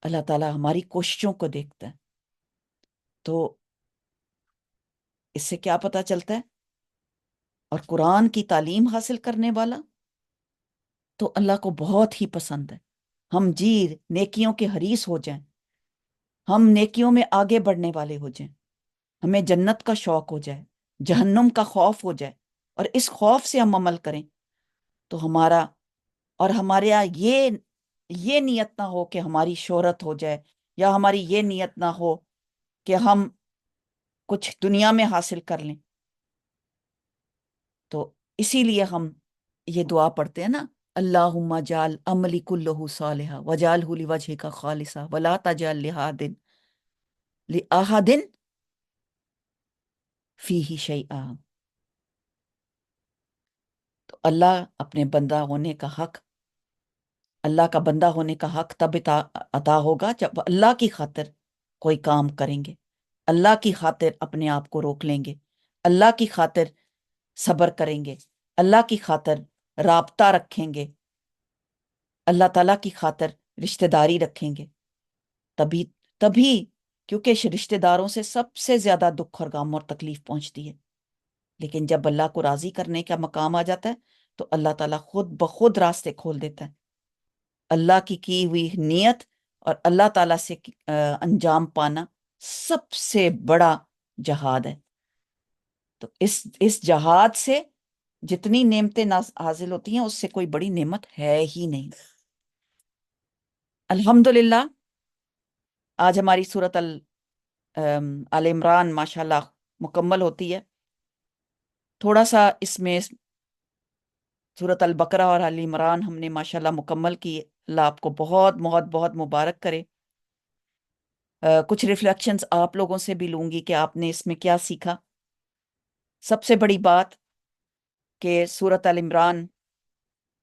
اللہ تعالیٰ ہماری کوششوں کو دیکھتا ہے۔ تو اس سے کیا پتہ چلتا ہے؟ اور قرآن کی تعلیم حاصل کرنے والا تو اللہ کو بہت ہی پسند ہے۔ ہم نیکیوں کے حریص ہو جائیں، ہم نیکیوں میں آگے بڑھنے والے ہو جائیں، ہمیں جنت کا شوق ہو جائے، جہنم کا خوف ہو جائے، اور اس خوف سے ہم عمل کریں تو ہمارے یہاں یہ نیت نہ ہو کہ ہماری شہرت ہو جائے، یا ہماری یہ نیت نہ ہو کہ ہم کچھ دنیا میں حاصل کر لیں۔ تو اسی لیے ہم یہ دعا پڑھتے ہیں نا، اللہم جعل عملی کلہ صالحا وجعلہ لوجہک خالصا ولا تجعل لأحد فیہ شیئا۔ تو اللہ کا بندہ ہونے کا حق تب عطا ہوگا جب اللہ کی خاطر کوئی کام کریں گے، اللہ کی خاطر اپنے آپ کو روک لیں گے، اللہ کی خاطر صبر کریں گے، اللہ کی خاطر رابطہ رکھیں گے، اللہ تعالیٰ کی خاطر رشتہ داری رکھیں گے۔ تبھی کیونکہ رشتہ داروں سے سب سے زیادہ دکھ اور غم اور تکلیف پہنچتی ہے۔ لیکن جب اللہ کو راضی کرنے کا مقام آ جاتا ہے تو اللہ تعالیٰ خود بخود راستے کھول دیتا ہے۔ اللہ کی ہوئی نیت اور اللہ تعالیٰ سے انجام پانا سب سے بڑا جہاد ہے۔ تو اس جہاد سے جتنی نعمتیں حاصل ہوتی ہیں، اس سے کوئی بڑی نعمت ہے ہی نہیں۔ الحمدللہ آج ہماری سورت آل عمران ماشاءاللہ مکمل ہوتی ہے۔ تھوڑا سا اس میں سورت البقرہ اور آل عمران ہم نے ماشاءاللہ مکمل کی، اللہ آپ کو بہت بہت بہت مبارک کرے۔ کچھ ریفلیکشنز آپ لوگوں سے بھی لوں گی کہ آپ نے اس میں کیا سیکھا۔ سب سے بڑی بات کہ سورت آل عمران،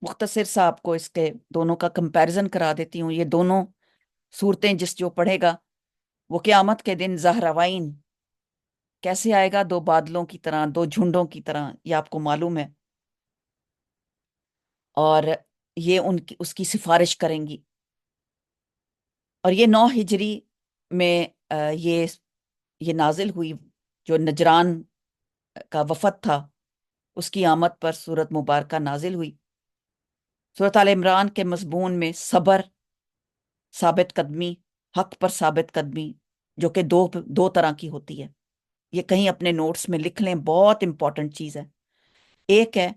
مختصر سا آپ کو اس کے دونوں کا کمپیریزن کرا دیتی ہوں۔ یہ دونوں صورتیں جو پڑھے گا وہ قیامت کے دن زہروائن کیسے آئے گا، دو بادلوں کی طرح، دو جھنڈوں کی طرح، یہ آپ کو معلوم ہے، اور یہ اس کی سفارش کریں گی۔ اور یہ 9 ہجری میں یہ نازل ہوئی، جو نجران کا وفد تھا اس کی آمد پر سورت مبارکہ نازل ہوئی۔ سورت آل عمران کے مضمون میں صبر، ثابت قدمی، حق پر ثابت قدمی، جو کہ دو طرح کی ہوتی ہے، یہ کہیں اپنے نوٹس میں لکھ لیں، بہت امپورٹنٹ چیز ہے۔ ایک ہے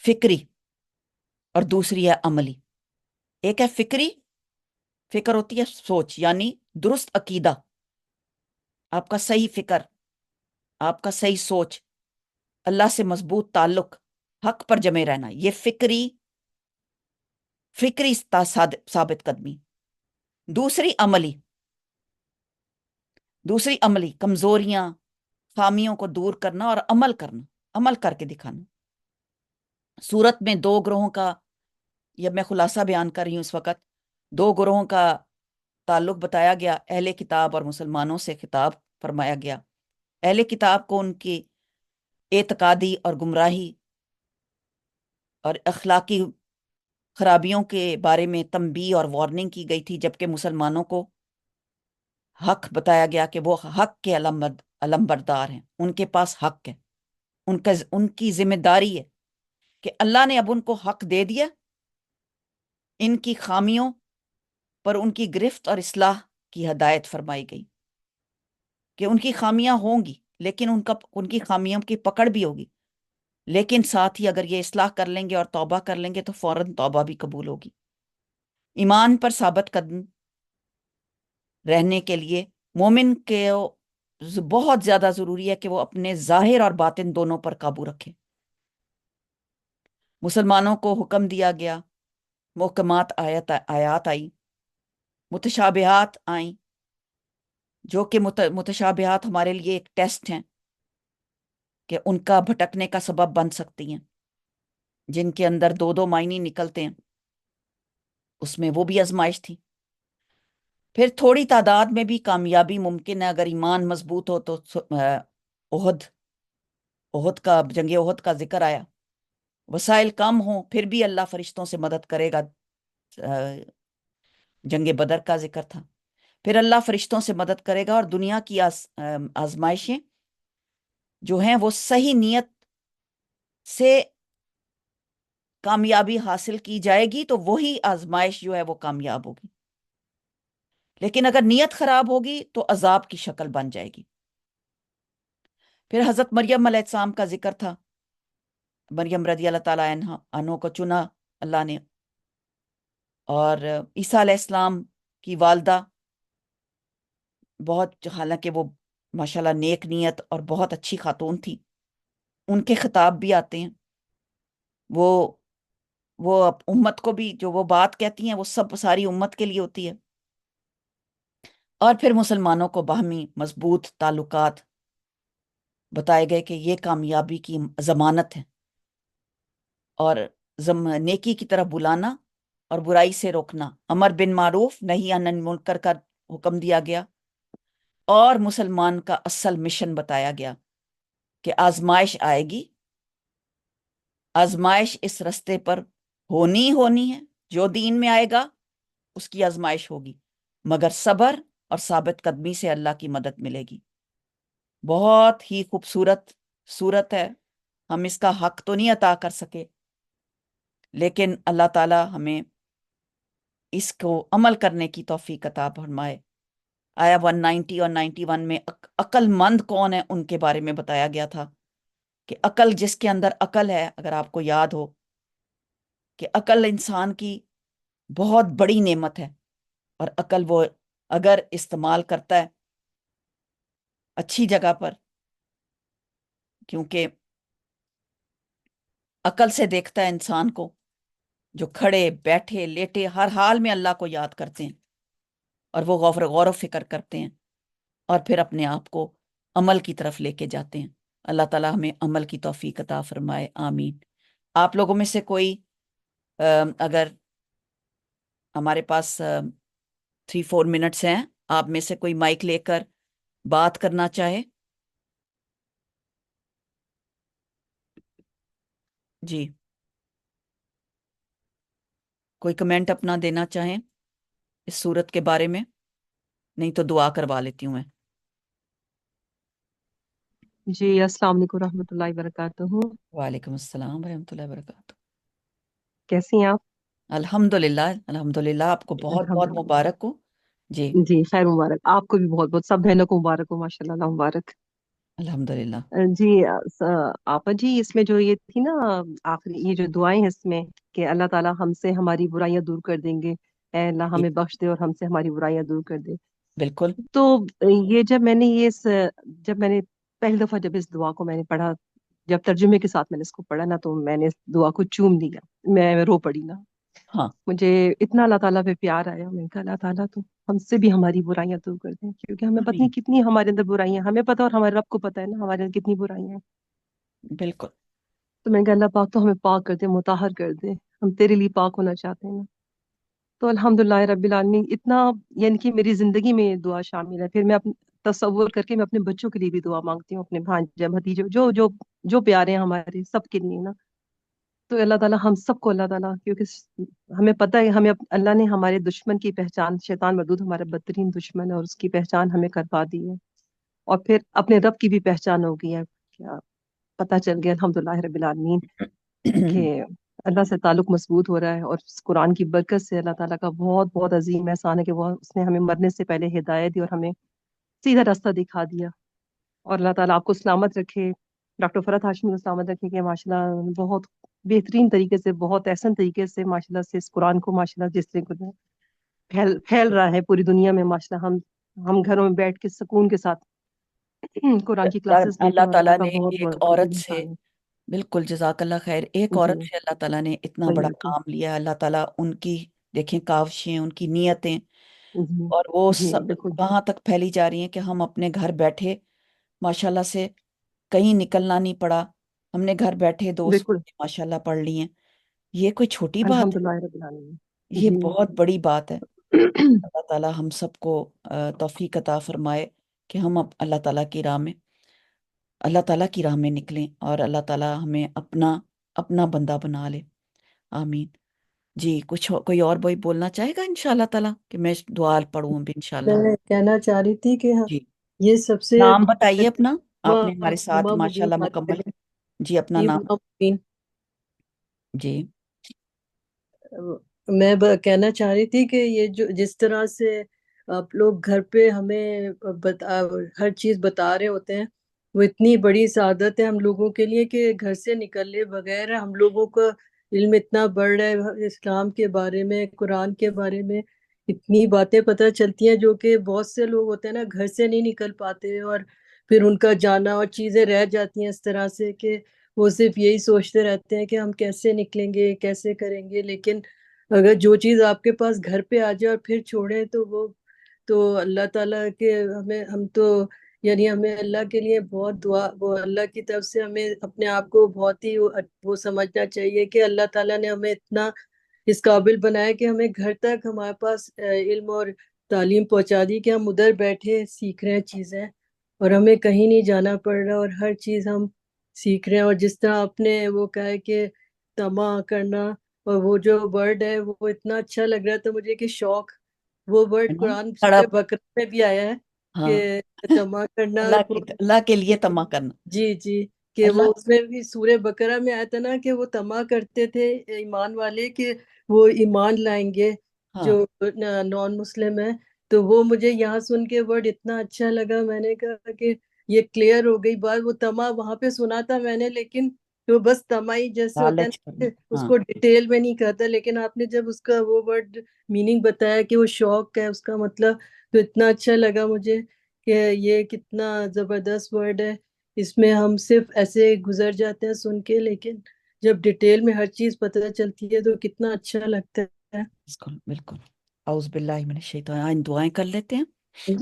فکری اور دوسری ہے عملی۔ ایک ہے فکری، فکر ہوتی ہے سوچ، یعنی درست عقیدہ، آپ کا صحیح فکر، آپ کا صحیح سوچ، اللہ سے مضبوط تعلق، حق پر جمے رہنا، یہ فکری ثابت قدمی۔ دوسری عملی کمزوریاں، خامیوں کو دور کرنا اور عمل کر کے دکھانا۔ سورت میں 2 گروہوں کا، یہ میں خلاصہ بیان کر رہی ہوں اس وقت، 2 گروہوں کا تعلق بتایا گیا، اہل کتاب اور مسلمانوں سے خطاب فرمایا گیا۔ اہل کتاب کو ان کی اعتقادی اور گمراہی اور اخلاقی خرابیوں کے بارے میں تنبیہ اور وارننگ کی گئی تھی، جبکہ مسلمانوں کو حق بتایا گیا کہ وہ حق کے علم بردار ہیں، ان کے پاس حق ہے، ان کی ذمہ داری ہے کہ اللہ نے اب ان کو حق دے دیا، ان کی خامیوں پر ان کی گرفت اور اصلاح کی ہدایت فرمائی گئی کہ ان کی خامیاں ہوں گی، لیکن ان کی خامیوں کی پکڑ بھی ہوگی، لیکن ساتھ ہی اگر یہ اصلاح کر لیں گے اور توبہ کر لیں گے تو فوراً توبہ بھی قبول ہوگی۔ ایمان پر ثابت قدم رہنے کے لیے مومن کے بہت زیادہ ضروری ہے کہ وہ اپنے ظاہر اور باطن دونوں پر قابو رکھے۔ مسلمانوں کو حکم دیا گیا، محکمات آیات آئی، متشابہات آئیں، جو کہ متشابہات ہمارے لیے ایک ٹیسٹ ہیں کہ ان کا بھٹکنے کا سبب بن سکتی ہیں، جن کے اندر 2 معنی نکلتے ہیں، اس میں وہ بھی آزمائش تھی۔ پھر تھوڑی تعداد میں بھی کامیابی ممکن ہے اگر ایمان مضبوط ہو تو۔ جنگ احد کا ذکر آیا، وسائل کم ہوں پھر بھی اللہ فرشتوں سے مدد کرے گا، جنگ بدر کا ذکر تھا، پھر اللہ فرشتوں سے مدد کرے گا، اور دنیا کی آزمائشیں جو ہیں وہ صحیح نیت سے کامیابی حاصل کی جائے گی تو وہی آزمائش جو ہے وہ کامیاب ہوگی، لیکن اگر نیت خراب ہوگی تو عذاب کی شکل بن جائے گی۔ پھر حضرت مریم علیہ السلام کا ذکر تھا، مریم رضی اللہ تعالیٰ عنہ کو چنا اللہ نے، اور عیسیٰ علیہ السلام کی والدہ بہت، حالانکہ وہ ماشاءاللہ نیک نیت اور بہت اچھی خاتون تھی، ان کے خطاب بھی آتے ہیں، وہ امت کو بھی جو وہ بات کہتی ہیں وہ سب ساری امت کے لیے ہوتی ہے۔ اور پھر مسلمانوں کو باہمی مضبوط تعلقات بتائے گئے کہ یہ کامیابی کی ضمانت ہے، اور نیکی کی طرف بلانا اور برائی سے روکنا، امر بن معروف نہی عن المنکر کا حکم دیا گیا، اور مسلمان کا اصل مشن بتایا گیا کہ آزمائش آئے گی، آزمائش اس رستے پر ہونی ہے، جو دین میں آئے گا اس کی آزمائش ہوگی، مگر صبر اور ثابت قدمی سے اللہ کی مدد ملے گی۔ بہت ہی خوبصورت صورت ہے، ہم اس کا حق تو نہیں عطا کر سکے، لیکن اللہ تعالی ہمیں اس کو عمل کرنے کی توفیق عطا فرمائے۔ آیا 190 اور 91 میں عقل مند کون ہے ان کے بارے میں بتایا گیا تھا کہ عقل، جس کے اندر عقل ہے، اگر آپ کو یاد ہو کہ عقل انسان کی بہت بڑی نعمت ہے، اور عقل وہ اگر استعمال کرتا ہے اچھی جگہ پر، کیونکہ عقل سے دیکھتا ہے انسان کو، جو کھڑے بیٹھے لیٹے ہر حال میں اللہ کو یاد کرتے ہیں، اور وہ غور و فکر کرتے ہیں، اور پھر اپنے آپ کو عمل کی طرف لے کے جاتے ہیں۔ اللہ تعالیٰ ہمیں عمل کی توفیق عطا فرمائے، آمین۔ آپ لوگوں میں سے کوئی اگر ہمارے پاس 3-4 منٹس ہیں، آپ میں سے کوئی مائک لے کر بات کرنا چاہے؟ جی، کوئی کمنٹ اپنا دینا چاہیں اس صورت کے بارے میں؟ نہیں تو دعا کروا لیتی ہوں میں۔ جی السلام علیکم رحمۃ اللہ وبرکاتہ۔ وعلیکم السلام ورحمۃ اللہ وبرکاتہ۔ کیسی ہیں آپ؟ الحمدللہ الحمدللہ، آپ کو بہت بہت الحمدللہ۔ مبارک ہو۔ جی جی خیر مبارک، آپ کو بھی بہت بہت، سب بہنوں کو مبارک ہو، ماشاء اللہ، اللہ مبارک۔ الحمدللہ۔ جی آپا جی، اس میں جو یہ تھی نا آخری یہ جو دعائیں ہیں اس میں، کہ اللہ تعالیٰ ہم سے ہماری برائیاں دور کر دیں گے، اے اللہ جی ہمیں بخش دے اور ہم سے ہماری برائیاں دور کر دے۔ بالکل۔ تو یہ جب میں نے پہلی دفعہ جب اس دعا کو میں نے پڑھا، جب ترجمے کے ساتھ میں نے اس کو پڑھا نا، تو میں نے اس دعا کو چوم لیا، میں رو پڑی نا۔ ہاں مجھے اتنا اللہ تعالیٰ پہ پیار آیا، میں نے کہا اللہ تعالیٰ تو ہم سے بھی ہماری برائیاں دور کر دیں، کیونکہ ہمیں پتہ نہیں آمین، کتنی ہمارے اندر برائیاں ہیں، ہمیں پتہ اور ہمارے رب کو پتہ ہے نا ہمارے اندر کتنی برائیاں ہیں۔ بالکل۔ تو میں نے کہا اللہ پاک تو ہمیں پاک کر دے، مطہر کر دے، ہم تیرے لیے پاک ہونا چاہتے ہیں نا۔ تو الحمدللہ رب العالمین اتنا، یعنی کہ میری زندگی میں یہ دعا شامل ہے۔ پھر میں تصور کر کے میں اپنے بچوں کے لیے بھی دعا مانگتی ہوں، اپنے بھانجے بھتیجے جو جو جو پیارے ہیں ہمارے، سب کے لیے نا۔ تو اللہ تعالیٰ ہم سب کو، اللہ تعالیٰ کیونکہ ہمیں پتہ ہے، ہمیں اللہ نے ہمارے دشمن کی پہچان، شیطان مردود ہمارا بدترین دشمن ہے، اور اس کی پہچان ہمیں کروا دی ہے، اور پھر اپنے رب کی بھی پہچان ہو گئی ہے، کیا پتہ چل گیا الحمدللہ رب العالمین کہ اللہ سے تعلق مضبوط ہو رہا ہے، اور اس قرآن کی برکت سے اللہ تعالیٰ کا بہت بہت عظیم احسان ہے کہ وہ اس نے ہمیں مرنے سے پہلے ہدایت دی اور ہمیں سیدھا راستہ دکھا دیا۔ اور اللہ تعالیٰ آپ کو سلامت رکھے، ڈاکٹر فرحت ہاشمی کو سلامت رکھے، کہ ماشاءاللہ بہت بہترین طریقے سے، بہت احسن طریقے سے ماشاءاللہ سے اس قرآن کو ماشاءاللہ جس طریقے سے پھیل رہا ہے پوری دنیا میں، ماشاءاللہ ہم گھروں میں بیٹھ کے سکون کے ساتھ قرآن کی کلاسز لیتے اللہ ہیں، اور اللہ تعالیٰ کا نے بہت ایک بہت عورت عظیم سے، احسان ہے۔ بالکل جزاک اللہ خیر، ایک جی عورت سے اللہ تعالیٰ نے اتنا بڑا وہی تو۔ کام لیا ہے۔ اللہ تعالیٰ ان کی، دیکھیں، کاوشیں، ان کی نیتیں، جی اور وہ جی بالکل کہاں تک پھیلی جا رہی ہیں کہ ہم اپنے گھر بیٹھے ماشاءاللہ سے کہیں نکلنا نہیں پڑا، ہم نے گھر بیٹھے دو بالکل، سورتیں ماشاءاللہ پڑھ لی ہیں۔ یہ کوئی چھوٹی بات ہے، الحمدللہ رب العالمین۔ یہ جی بہت بڑی بات ہے۔ اللہ تعالیٰ ہم سب کو توفیق عطا فرمائے کہ ہم اللہ تعالیٰ کی راہ میں، اللہ تعالیٰ کی راہ میں نکلیں، اور اللہ تعالیٰ ہمیں اپنا اپنا بندہ بنا لے، آمین۔ جی، کوئی اور بھائی بولنا چاہے گا انشاءاللہ تعالیٰ کہ میں دعا پڑھوں ابھی انشاءاللہ؟ میں کہنا چاہ رہی تھی کہ جی، یہ سب سے نام بتائیے اپنا، آپ نے ہمارے ساتھ ہما مبین ماشاءاللہ حاضر مکمل، ہے، جی اپنا یہ نام۔ ہما مبین۔ جی میں کہنا چاہ رہی تھی کہ یہ جو جس طرح سے آپ لوگ گھر پہ ہمیں ہر چیز بتا رہے ہوتے ہیں، وہ اتنی بڑی سعادت ہے ہم لوگوں کے لیے کہ گھر سے نکلے بغیر ہم لوگوں کا علم اتنا بڑھ رہا ہے، اسلام کے بارے میں، قرآن کے بارے میں اتنی باتیں پتہ چلتی ہیں، جو کہ بہت سے لوگ ہوتے ہیں نا گھر سے نہیں نکل پاتے، اور پھر ان کا جانا اور چیزیں رہ جاتی ہیں اس طرح سے کہ وہ صرف یہی سوچتے رہتے ہیں کہ ہم کیسے نکلیں گے، کیسے کریں گے۔ لیکن اگر جو چیز آپ کے پاس گھر پہ آ جائے اور پھر چھوڑیں تو وہ تو اللہ تعالیٰ کے ہم تو یعنی ہمیں اللہ کے لیے بہت دعا، وہ اللہ کی طرف سے ہمیں اپنے آپ کو بہت ہی وہ سمجھنا چاہیے کہ اللہ تعالیٰ نے ہمیں اتنا اس قابل بنایا کہ ہمیں گھر تک ہمارے پاس علم اور تعلیم پہنچا دی کہ ہم ادھر بیٹھے سیکھ رہے ہیں چیزیں، اور ہمیں کہیں نہیں جانا پڑ رہا، اور ہر چیز ہم سیکھ رہے ہیں۔ اور جس طرح آپ نے وہ کہا ہے کہ تما کرنا، اور وہ جو ورڈ ہے وہ اتنا اچھا لگ رہا تھا مجھے کہ شوق، وہ ہے ورڈ نا، قرآن سورہ تڑپ، بقرہ میں بھی آیا ہے ہاں، کہ تما کرنا، اللہ کے لیے تما کرنا، جی جی، کہ وہ اللہ، اس میں بھی سورہ بقرہ میں آیا تھا نا کہ وہ تما کرتے تھے ایمان والے کہ وہ ایمان لائیں گے ہاں جو نان مسلم ہے، تو وہ مجھے یہاں سن کے ورڈ اتنا اچھا لگا، میں نے کہا کہ یہ کلیئر ہو گئی بات. وہ تما وہاں پہ سنا تھا میں نے، لیکن وہ بس تمائی جیسے ہوتا ہے لالچ نا، کرنا. اس ہاں کو ڈیٹیل میں نہیں کہتا. لیکن آپ نے جب اس کا وہ ورڈ میننگ بتایا کہ وہ شوق ہے اس کا مطلب، تو اتنا اچھا لگا مجھے کہ یہ کتنا زبردست ورڈ ہے. اس میں ہم صرف ایسے گزر جاتے ہیں سن کے، لیکن جب ڈیٹیل میں ہر چیز پتہ چلتی ہے تو کتنا اچھا لگتا ہے. بالکل بالکل. اعوذ باللہ من الشیطان. دعائیں کر لیتے ہیں.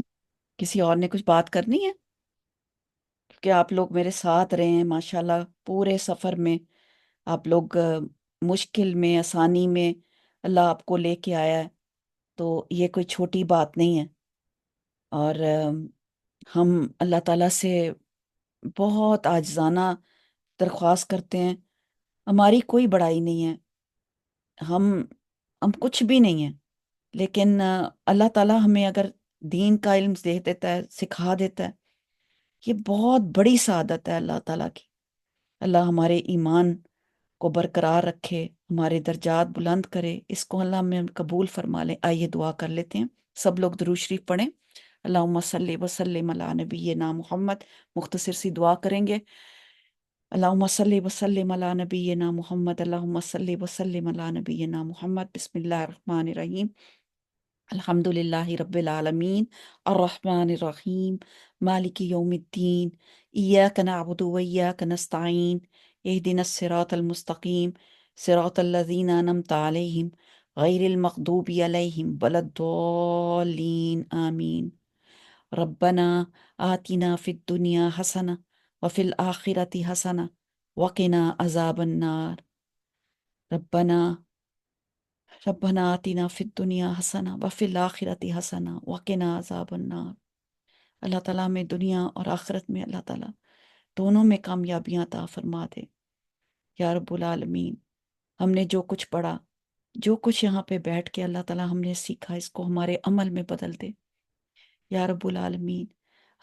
کسی اور نے کچھ بات کرنی ہے؟ کہ آپ لوگ میرے ساتھ رہے ہیں ماشاءاللہ پورے سفر میں. آپ لوگ مشکل میں آسانی میں اللہ آپ کو لے کے آیا ہے، تو یہ کوئی چھوٹی بات نہیں ہے. اور ہم اللہ تعالیٰ سے بہت عاجزانہ درخواست کرتے ہیں. ہماری کوئی بڑائی نہیں ہے، ہم ہم کچھ بھی نہیں ہیں، لیکن اللہ تعالیٰ ہمیں اگر دین کا علم دے دیتا ہے، سکھا دیتا ہے، یہ بہت بڑی سعادت ہے اللہ تعالیٰ کی. اللہ ہمارے ایمان کو برقرار رکھے، ہمارے درجات بلند کرے، اس کو اللہ ہمیں قبول فرما لے. آئیے دعا کر لیتے ہیں. سب لوگ درود شریف پڑھیں. اللہم صلی وسلم علی نبینا محمد. مختصر سی دعا کریں گے. اللہم صلی وسلم علی نبینا محمد. اللہم صلی وسلم علی نبینا محمد. بسم اللہ الرحمن الرحیم. الحمد للہ رب العالمین الرحمن الرحیم مالک یوم الدین ایاک نعبد و ایاک نستعین اہدنا الصراط المستقیم صراط الذین انعمت علیہم غیر المغضوب علیہم ولا الضالین آمین. ربنا آتنا فی الدنیا حسنہ وفی الآخرۃ حسنہ وقنا عذاب النار. ربنا آتنا فی الدنیا حسنہ وفی الآخرۃ حسنہ وقنا عذاب النار. اللہ تعالیٰ ہمیں دنیا اور آخرت میں اللہ تعالیٰ دونوں میں کامیابیاں عطا فرما دے یا رب العالمین. ہم نے جو کچھ پڑھا، جو کچھ یہاں پہ بیٹھ کے اللہ تعالیٰ ہم نے سیکھا، اس کو ہمارے عمل میں بدل دے یا رب العالمین.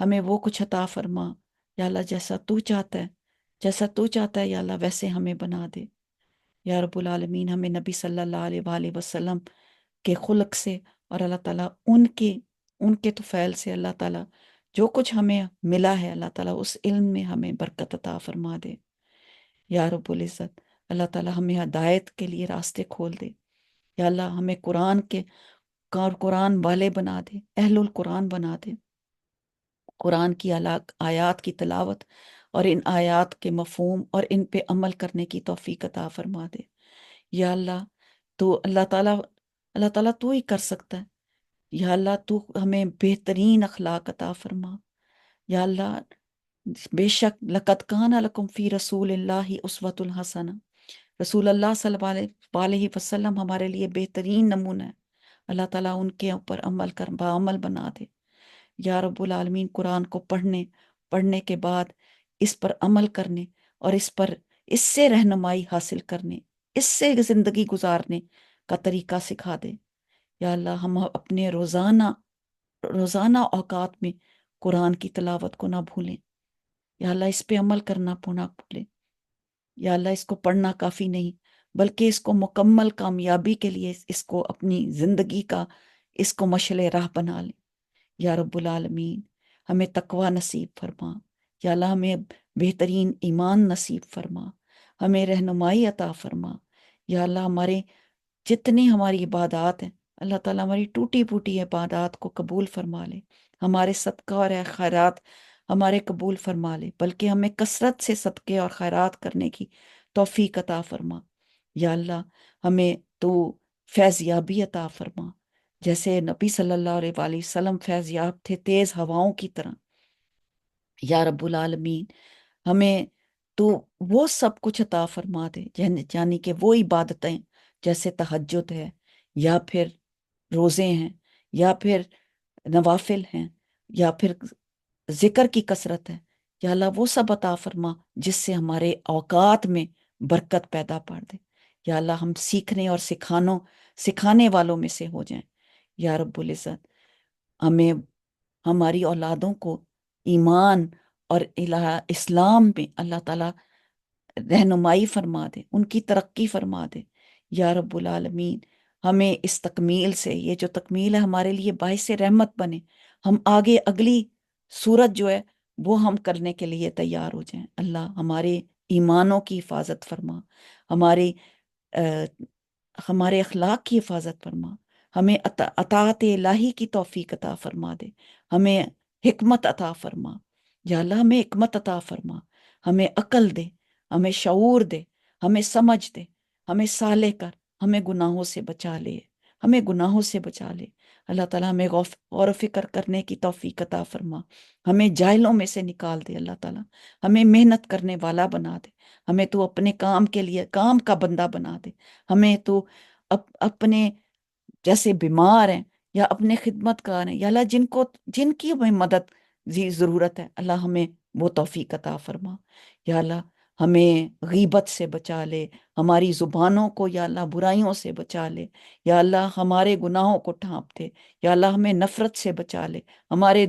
ہمیں وہ کچھ عطا فرما یا اللہ، جیسا تو چاہتا ہے، جیسا تو چاہتا ہے یا اللہ ویسے ہمیں بنا دے یا رب العالمین. ہمیں نبی صلی اللہ علیہ وآلہ وسلم کے خلق سے اور اللہ تعالیٰ ان کے طفیل سے اللہ تعالیٰ جو کچھ ہمیں ملا ہے، اللہ تعالیٰ اس علم میں ہمیں برکت عطا فرما دے یا رب العزت. اللہ تعالیٰ ہمیں ہدایت کے لیے راستے کھول دے یا اللہ. ہمیں قرآن والے بنا دے، اہل القرآن بنا دے. قرآن کی آیات کی تلاوت اور ان آیات کے مفہوم اور ان پہ عمل کرنے کی توفیق عطا فرما دے یا اللہ. تو اللہ تعالیٰ تو ہی کر سکتا ہے یا اللہ. تو ہمیں بہترین اخلاق عطا فرما یا اللہ. بے شک لقد کان لکم فی رسول اللہ اسوۃ الحسنہ. رسول اللہ صلی اللہ علیہ وسلم ہمارے لیے بہترین نمونہ ہے. اللہ تعالیٰ ان کے اوپر بعمل بنا دے یا رب العالمین. قرآن کو پڑھنے کے بعد اس پر عمل کرنے اور اس سے رہنمائی حاصل کرنے، اس سے زندگی گزارنے کا طریقہ سکھا دے یا اللہ. ہم اپنے روزانہ اوقات میں قرآن کی تلاوت کو نہ بھولیں یا اللہ. اس پہ عمل کرنا نہ بھولیں یا اللہ. اس کو پڑھنا کافی نہیں، بلکہ اس کو مکمل کامیابی کے لیے اس کو اپنی زندگی کا اس کو مشعل راہ بنا لیں یا رب العالمین. ہمیں تقوی نصیب فرما یا اللہ. ہمیں بہترین ایمان نصیب فرما، ہمیں رہنمائی عطا فرما یا اللہ. ہمارے جتنی ہماری عبادات ہیں اللہ تعالیٰ، ہماری ٹوٹی پھوٹی عبادات کو قبول فرما لے. ہمارے صدقہ اور خیرات ہمارے قبول فرما لے، بلکہ ہمیں کثرت سے صدقے اور خیرات کرنے کی توفیق عطا فرما یا اللہ. ہمیں تو فیض یابی عطا فرما، جیسے نبی صلی اللہ علیہ وآلہ وسلم فیض یاب تھے تیز ہواؤں کی طرح یا رب العالمین. ہمیں تو وہ سب کچھ عطا فرما دے، یعنی کہ وہ عبادتیں جیسے تہجد ہے یا پھر روزے ہیں یا پھر نوافل ہیں یا پھر ذکر کی کثرت ہے یا اللہ. وہ سب عطا فرما جس سے ہمارے اوقات میں برکت پیدا پڑ دے یا اللہ. ہم سیکھنے اور سکھانے والوں میں سے ہو جائیں یا رب العزت. ہمیں ہماری اولادوں کو ایمان اور اسلام میں اللہ تعالیٰ رہنمائی فرما دے، ان کی ترقی فرما دے یا رب العالمین. ہمیں اس تکمیل سے، یہ جو تکمیل ہے ہمارے لیے باعث رحمت بنے، ہم آگے اگلی صورت جو ہے وہ ہم کرنے کے لیے تیار ہو جائیں۔ اللہ ہمارے ایمانوں کی حفاظت فرما، ہمارے ہمارے اخلاق کی حفاظت فرما، ہمیں اطاعت الہی کی توفیق عطا فرما دے، ہمیں حکمت عطا فرما، یا اللہ ہمیں حکمت عطا فرما، ہمیں عقل دے، ہمیں شعور دے، ہمیں سمجھ دے، ہمیں صالح کر، ہمیں گناہوں سے بچا لے، ہمیں گناہوں سے بچا لے۔ اللہ تعالیٰ ہمیں غور و فکر کرنے کی توفیق عطا فرما، ہمیں جاہلوں میں سے نکال دے، اللہ تعالیٰ ہمیں محنت کرنے والا بنا دے، ہمیں تو اپنے کام کے لیے کام کا بندہ بنا دے، ہمیں تو اپنے جیسے بیمار ہیں یا اپنے خدمت کار ہیں، یا اللہ جن کی ہمیں مدد ضرورت ہے، اللہ ہمیں وہ توفیق عطا فرما۔ یا اللہ ہمیں غیبت سے بچا لے، ہماری زبانوں کو یا اللہ برائیوں سے بچا لے، یا اللہ ہمارے گناہوں کو ڈھانپ دے، یا اللہ ہمیں نفرت سے بچا لے، ہمارے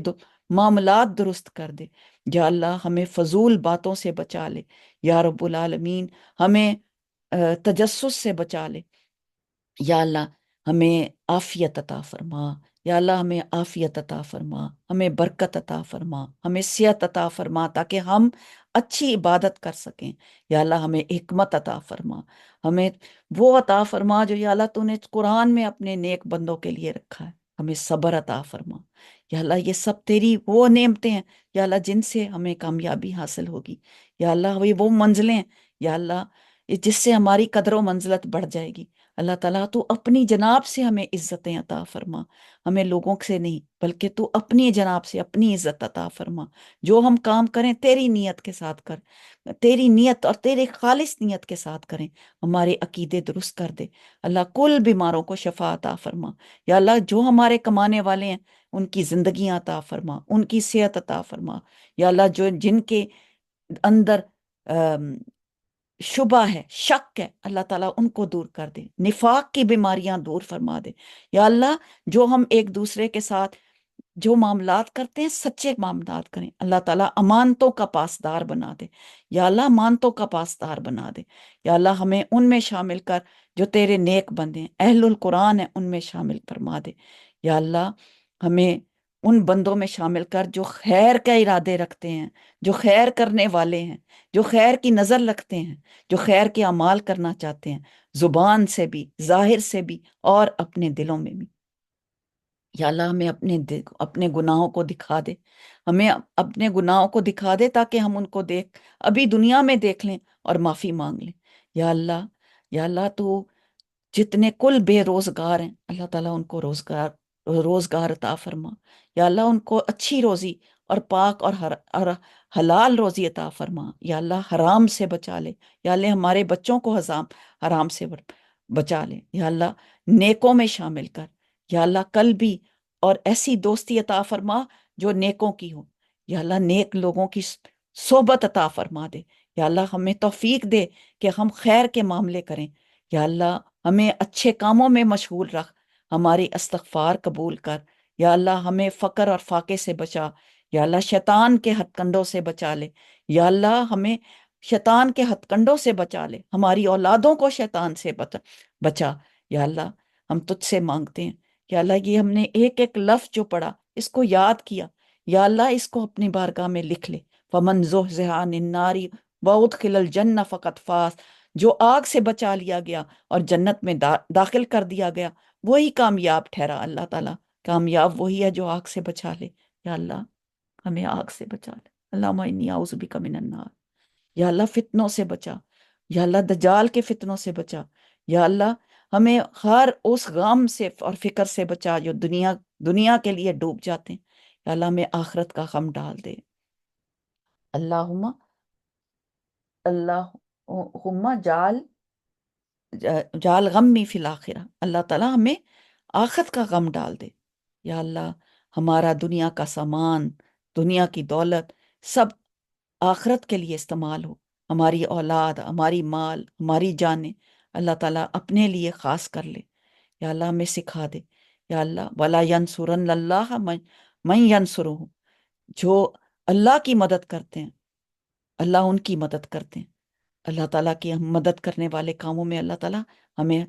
معاملات درست کر دے، یا اللہ ہمیں فضول باتوں سے بچا لے، یا رب العالمین ہمیں تجسس سے بچا لے، یا اللہ ہمیں عافیت عطا فرما، یا اللہ ہمیں عافیت عطا فرما، ہمیں برکت عطا فرما، ہمیں صحت عطا فرما تاکہ ہم اچھی عبادت کر سکیں، یا اللہ ہمیں حکمت عطا فرما، ہمیں وہ عطا فرما جو یا اللہ تو نے قرآن میں اپنے نیک بندوں کے لیے رکھا ہے، ہمیں صبر عطا فرما، یا اللہ یہ سب تیری وہ نعمتیں ہیں یا اللہ جن سے ہمیں کامیابی حاصل ہوگی، یا اللہ وہ منزلیں، یا اللہ جس سے ہماری قدر و منزلت بڑھ جائے گی۔ اللہ تعالیٰ تو اپنی جناب سے ہمیں عزتیں عطا فرما، ہمیں لوگوں سے نہیں بلکہ تو اپنی جناب سے اپنی عزت عطا فرما، جو ہم کام کریں تیری نیت کے ساتھ کر، تیری نیت اور تیرے خالص نیت کے ساتھ کریں، ہمارے عقیدے درست کر دے، اللہ کل بیماروں کو شفا عطا فرما، یا اللہ جو ہمارے کمانے والے ہیں ان کی زندگیاں عطا فرما، ان کی صحت عطا فرما، یا اللہ جن کے اندر شبہ ہے، شک ہے، اللہ تعالیٰ ان کو دور کر دے، نفاق کی بیماریاں دور فرما دے، یا اللہ جو ہم ایک دوسرے کے ساتھ جو معاملات کرتے ہیں سچے معاملات کریں، اللہ تعالیٰ امانتوں کا پاسدار بنا دے، یا اللہ امانتوں کا پاسدار بنا دے، یا اللہ ہمیں ان میں شامل کر جو تیرے نیک بندے ہیں، اہل القرآن ہیں، ان میں شامل فرما دے، یا اللہ ہمیں ان بندوں میں شامل کر جو خیر کے ارادے رکھتے ہیں، جو خیر کرنے والے ہیں، جو خیر کی نظر رکھتے ہیں، جو خیر کے اعمال کرنا چاہتے ہیں، زبان سے بھی، ظاہر سے بھی، اور اپنے دلوں میں بھی۔ یا اللہ ہمیں اپنے گناہوں کو دکھا دے، ہمیں اپنے گناہوں کو دکھا دے تاکہ ہم ان کو ابھی دنیا میں دیکھ لیں اور معافی مانگ لیں۔ یا اللہ، یا اللہ تو جتنے کل بے روزگار ہیں اللہ تعالیٰ ان کو روزگار عطا فرما، یا اللہ ان کو اچھی روزی اور پاک اور حلال روزی عطا فرما، یا اللہ حرام سے بچا لے، یا اللہ ہمارے بچوں کو حرام سے بچا لے، یا اللہ نیکوں میں شامل کر، یا اللہ کل بھی اور ایسی دوستی عطا فرما جو نیکوں کی ہو، یا اللہ نیک لوگوں کی صحبت عطا فرما دے، یا اللہ ہمیں توفیق دے کہ ہم خیر کے معاملے کریں، یا اللہ ہمیں اچھے کاموں میں مشغول رکھ، ہماری استغفار قبول کر، یا اللہ ہمیں فقر اور فاقے سے بچا، یا اللہ شیطان کے ہتھ کنڈوں سے بچا لے، یا اللہ ہمیں شیطان کے ہتھ کنڈوں سے بچا لے، ہماری اولادوں کو شیطان سے بچا، یا اللہ ہم تجھ سے مانگتے ہیں، یا اللہ یہ ہم نے ایک ایک لفظ جو پڑھا اس کو یاد کیا، یا اللہ اس کو اپنی بارگاہ میں لکھ لے، فَمَنْ زُحْزِحَ عَنِ النَّارِ وَأُدْخِلَ الْجَنَّةَ فَقَدْ فَازَ، جو آگ سے بچا لیا گیا اور جنت میں داخل کر دیا گیا وہی کامیاب ٹھہرا۔ اللہ تعالیٰ کامیاب وہی ہے جو آگ سے بچا لے، یا اللہ ہمیں آگ سے بچا لے، اللہم انی اعوذ بک من النار، یا اللہ فتنوں سے بچا، یا اللہ دجال کے فتنوں سے بچا، یا اللہ ہمیں ہر اس غم سے اور فکر سے بچا جو دنیا کے لیے ڈوب جاتے ہیں، یا اللہ ہمیں آخرت کا غم ڈال دے، اللہم جال غمی فی الآخرہ، اللہ تعالیٰ ہمیں آخرت کا غم ڈال دے، یا اللہ ہمارا دنیا کا سامان، دنیا کی دولت سب آخرت کے لیے استعمال ہو، ہماری اولاد، ہماری مال، ہماری جانیں اللہ تعالیٰ اپنے لیے خاص کر لے، یا اللہ ہمیں سکھا دے، یا اللہ وَلَا يَنْصُرَنَّ اللَّهَ مَنْ يَنْصُرُهُ، جو اللہ کی مدد کرتے ہیں اللہ ان کی مدد کرتے ہیں، اللہ تعالیٰ کی ہم مدد کرنے والے کاموں میں اللہ تعالیٰ ہمیں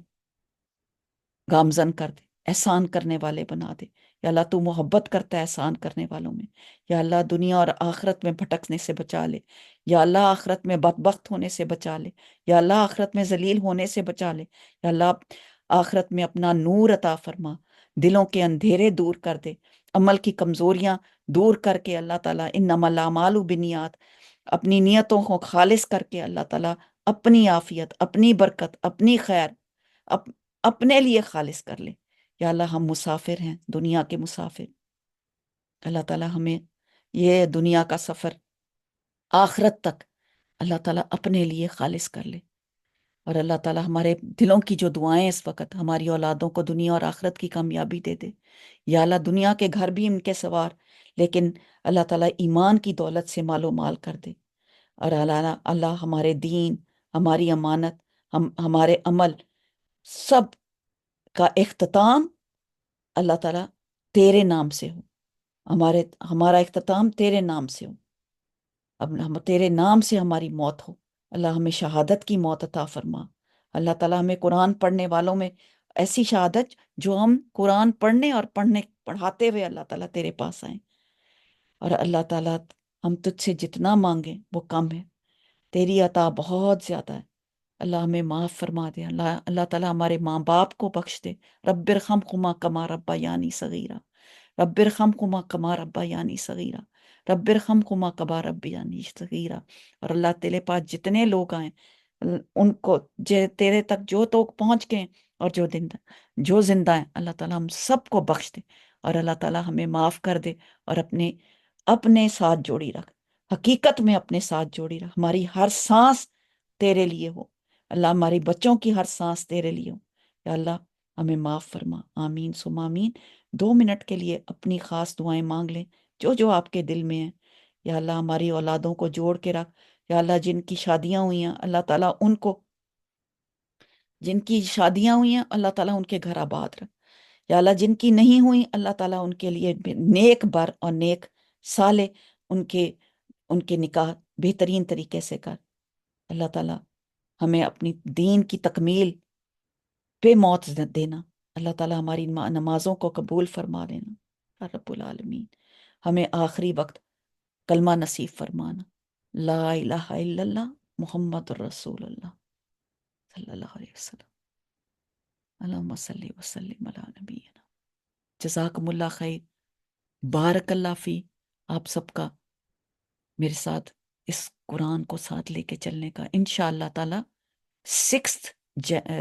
گامزن کر دے، احسان کرنے والے بنا دے۔ یا اللہ تو محبت کرتا ہے احسان کرنے والوں میں۔ یا اللہ دنیا اور آخرت میں بھٹکنے سے بچا لے۔ یا اللہ آخرت میں بدبخت ہونے سے بچا لے۔ یا اللہ آخرت میں ذلیل ہونے سے بچا لے۔ یا اللہ آخرت میں اپنا نور عطا فرما، دلوں کے اندھیرے دور کر دے، عمل کی کمزوریاں دور کر کے اللہ تعالیٰ انما الاعمال بالنیات، اپنی نیتوں کو خالص کر کے اللہ تعالیٰ اپنی عافیت، اپنی برکت، اپنی خیر اپنے لیے خالص کر لے۔ یا اللہ ہم مسافر ہیں، دنیا کے مسافر، اللہ تعالیٰ ہمیں یہ دنیا کا سفر آخرت تک اللہ تعالیٰ اپنے لیے خالص کر لے۔ اور اللہ تعالیٰ ہمارے دلوں کی جو دعائیں اس وقت ہماری اولادوں کو دنیا اور آخرت کی کامیابی دے دے۔ یا اللہ دنیا کے گھر بھی ان کے سوار، لیکن اللہ تعالیٰ ایمان کی دولت سے مال و مال کر دے۔ اور اللہ ہمارے دین، ہماری امانت، ہمارے عمل سب کا اختتام اللہ تعالیٰ تیرے نام سے ہو، ہمارا اختتام تیرے نام سے ہو، اب ہم تیرے نام سے ہماری موت ہو۔ اللہ ہمیں شہادت کی موت عطا فرما۔ اللہ تعالیٰ ہمیں قرآن پڑھنے والوں میں ایسی شہادت جو ہم قرآن پڑھنے اور پڑھاتے ہوئے اللہ تعالیٰ تیرے پاس آئیں۔ اور اللہ تعالیٰ ہم تجھ سے جتنا مانگیں وہ کم ہے، تیری عطا بہت زیادہ ہے۔ اللہ ہمیں معاف فرما دے۔ اللہ تعالیٰ ہمارے ماں باپ کو بخش دے۔ رب ارحمہما کما ربیانی صغیرا، رب ارحمہما کما ربیانی صغیرا، رب ارحمہما کما ربیانی صغیرا۔ اور اللہ تیرے پاس جتنے لوگ آئیں ان کو تیرے تک جو تو پہنچ گئے اور جو زندہ ہیں اللہ تعالیٰ ہم سب کو بخش دے۔ اور اللہ تعالیٰ ہمیں معاف کر دے اور اپنے ساتھ جوڑی رکھ، حقیقت میں اپنے ساتھ جوڑی رکھ۔ ہماری ہر سانس تیرے لیے ہو اللہ، ہماری بچوں کی ہر سانس تیرے لیے ہو۔ یا اللہ ہمیں معاف فرما، آمین ثم آمین۔ 2 منٹ کے لیے اپنی خاص دعائیں مانگ لیں جو آپ کے دل میں ہیں۔ یا اللہ ہماری اولادوں کو جوڑ کے رکھ۔ یا اللہ جن کی شادیاں ہوئی ہیں اللہ تعالیٰ جن کی شادیاں ہوئی ہیں اللہ تعالیٰ ان کے گھر آباد رکھ۔ یا اللہ جن کی نہیں ہوئی اللہ تعالیٰ ان کے لیے نیک بر اور نیک سالے ان کے نکاح بہترین طریقے سے کر۔ اللہ تعالیٰ ہمیں اپنی دین کی تکمیل پہ موت دینا۔ اللہ تعالیٰ ہماری نمازوں کو قبول فرما لینا۔ رب العالمین ہمیں آخری وقت کلمہ نصیب فرمانا، لا الہ الا اللہ محمد الرسول اللہ صلی اللہ علیہ وسلم۔ اللہم صلی وسلم علی نبینا۔ جزاکم اللہ خیر، بارک اللہ فی آپ سب کا، میرے ساتھ اس قرآن کو ساتھ لے کے چلنے کا۔ انشاءاللہ تعالی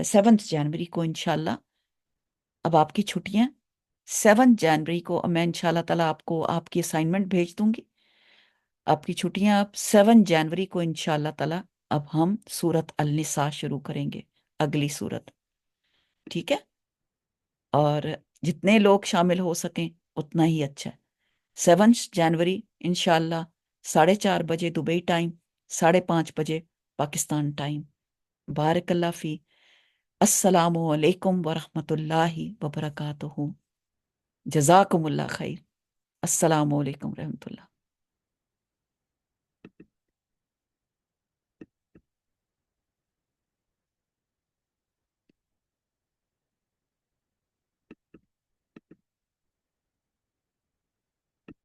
7 جنوری کو انشاءاللہ اب آپ کی چھٹیاں، 7 جنوری کو میں انشاءاللہ تعالیٰ آپ کو آپ کی اسائنمنٹ بھیج دوں گی۔ آپ کی چھٹیاں اب 7 جنوری کو انشاءاللہ تعالیٰ اب ہم سورت النساء شروع کریں گے، اگلی سورت، ٹھیک ہے؟ اور جتنے لوگ شامل ہو سکیں اتنا ہی اچھا ہے۔ 7 جنوری انشاءاللہ 4:30 بجے دبئی ٹائم، 5:30 بجے پاکستان ٹائم۔ بارک اللہ فی۔ السلام علیکم ورحمۃ اللہ وبرکاتہ۔ جزاکم اللہ خیر۔ السلام علیکم ورحمۃ اللہ۔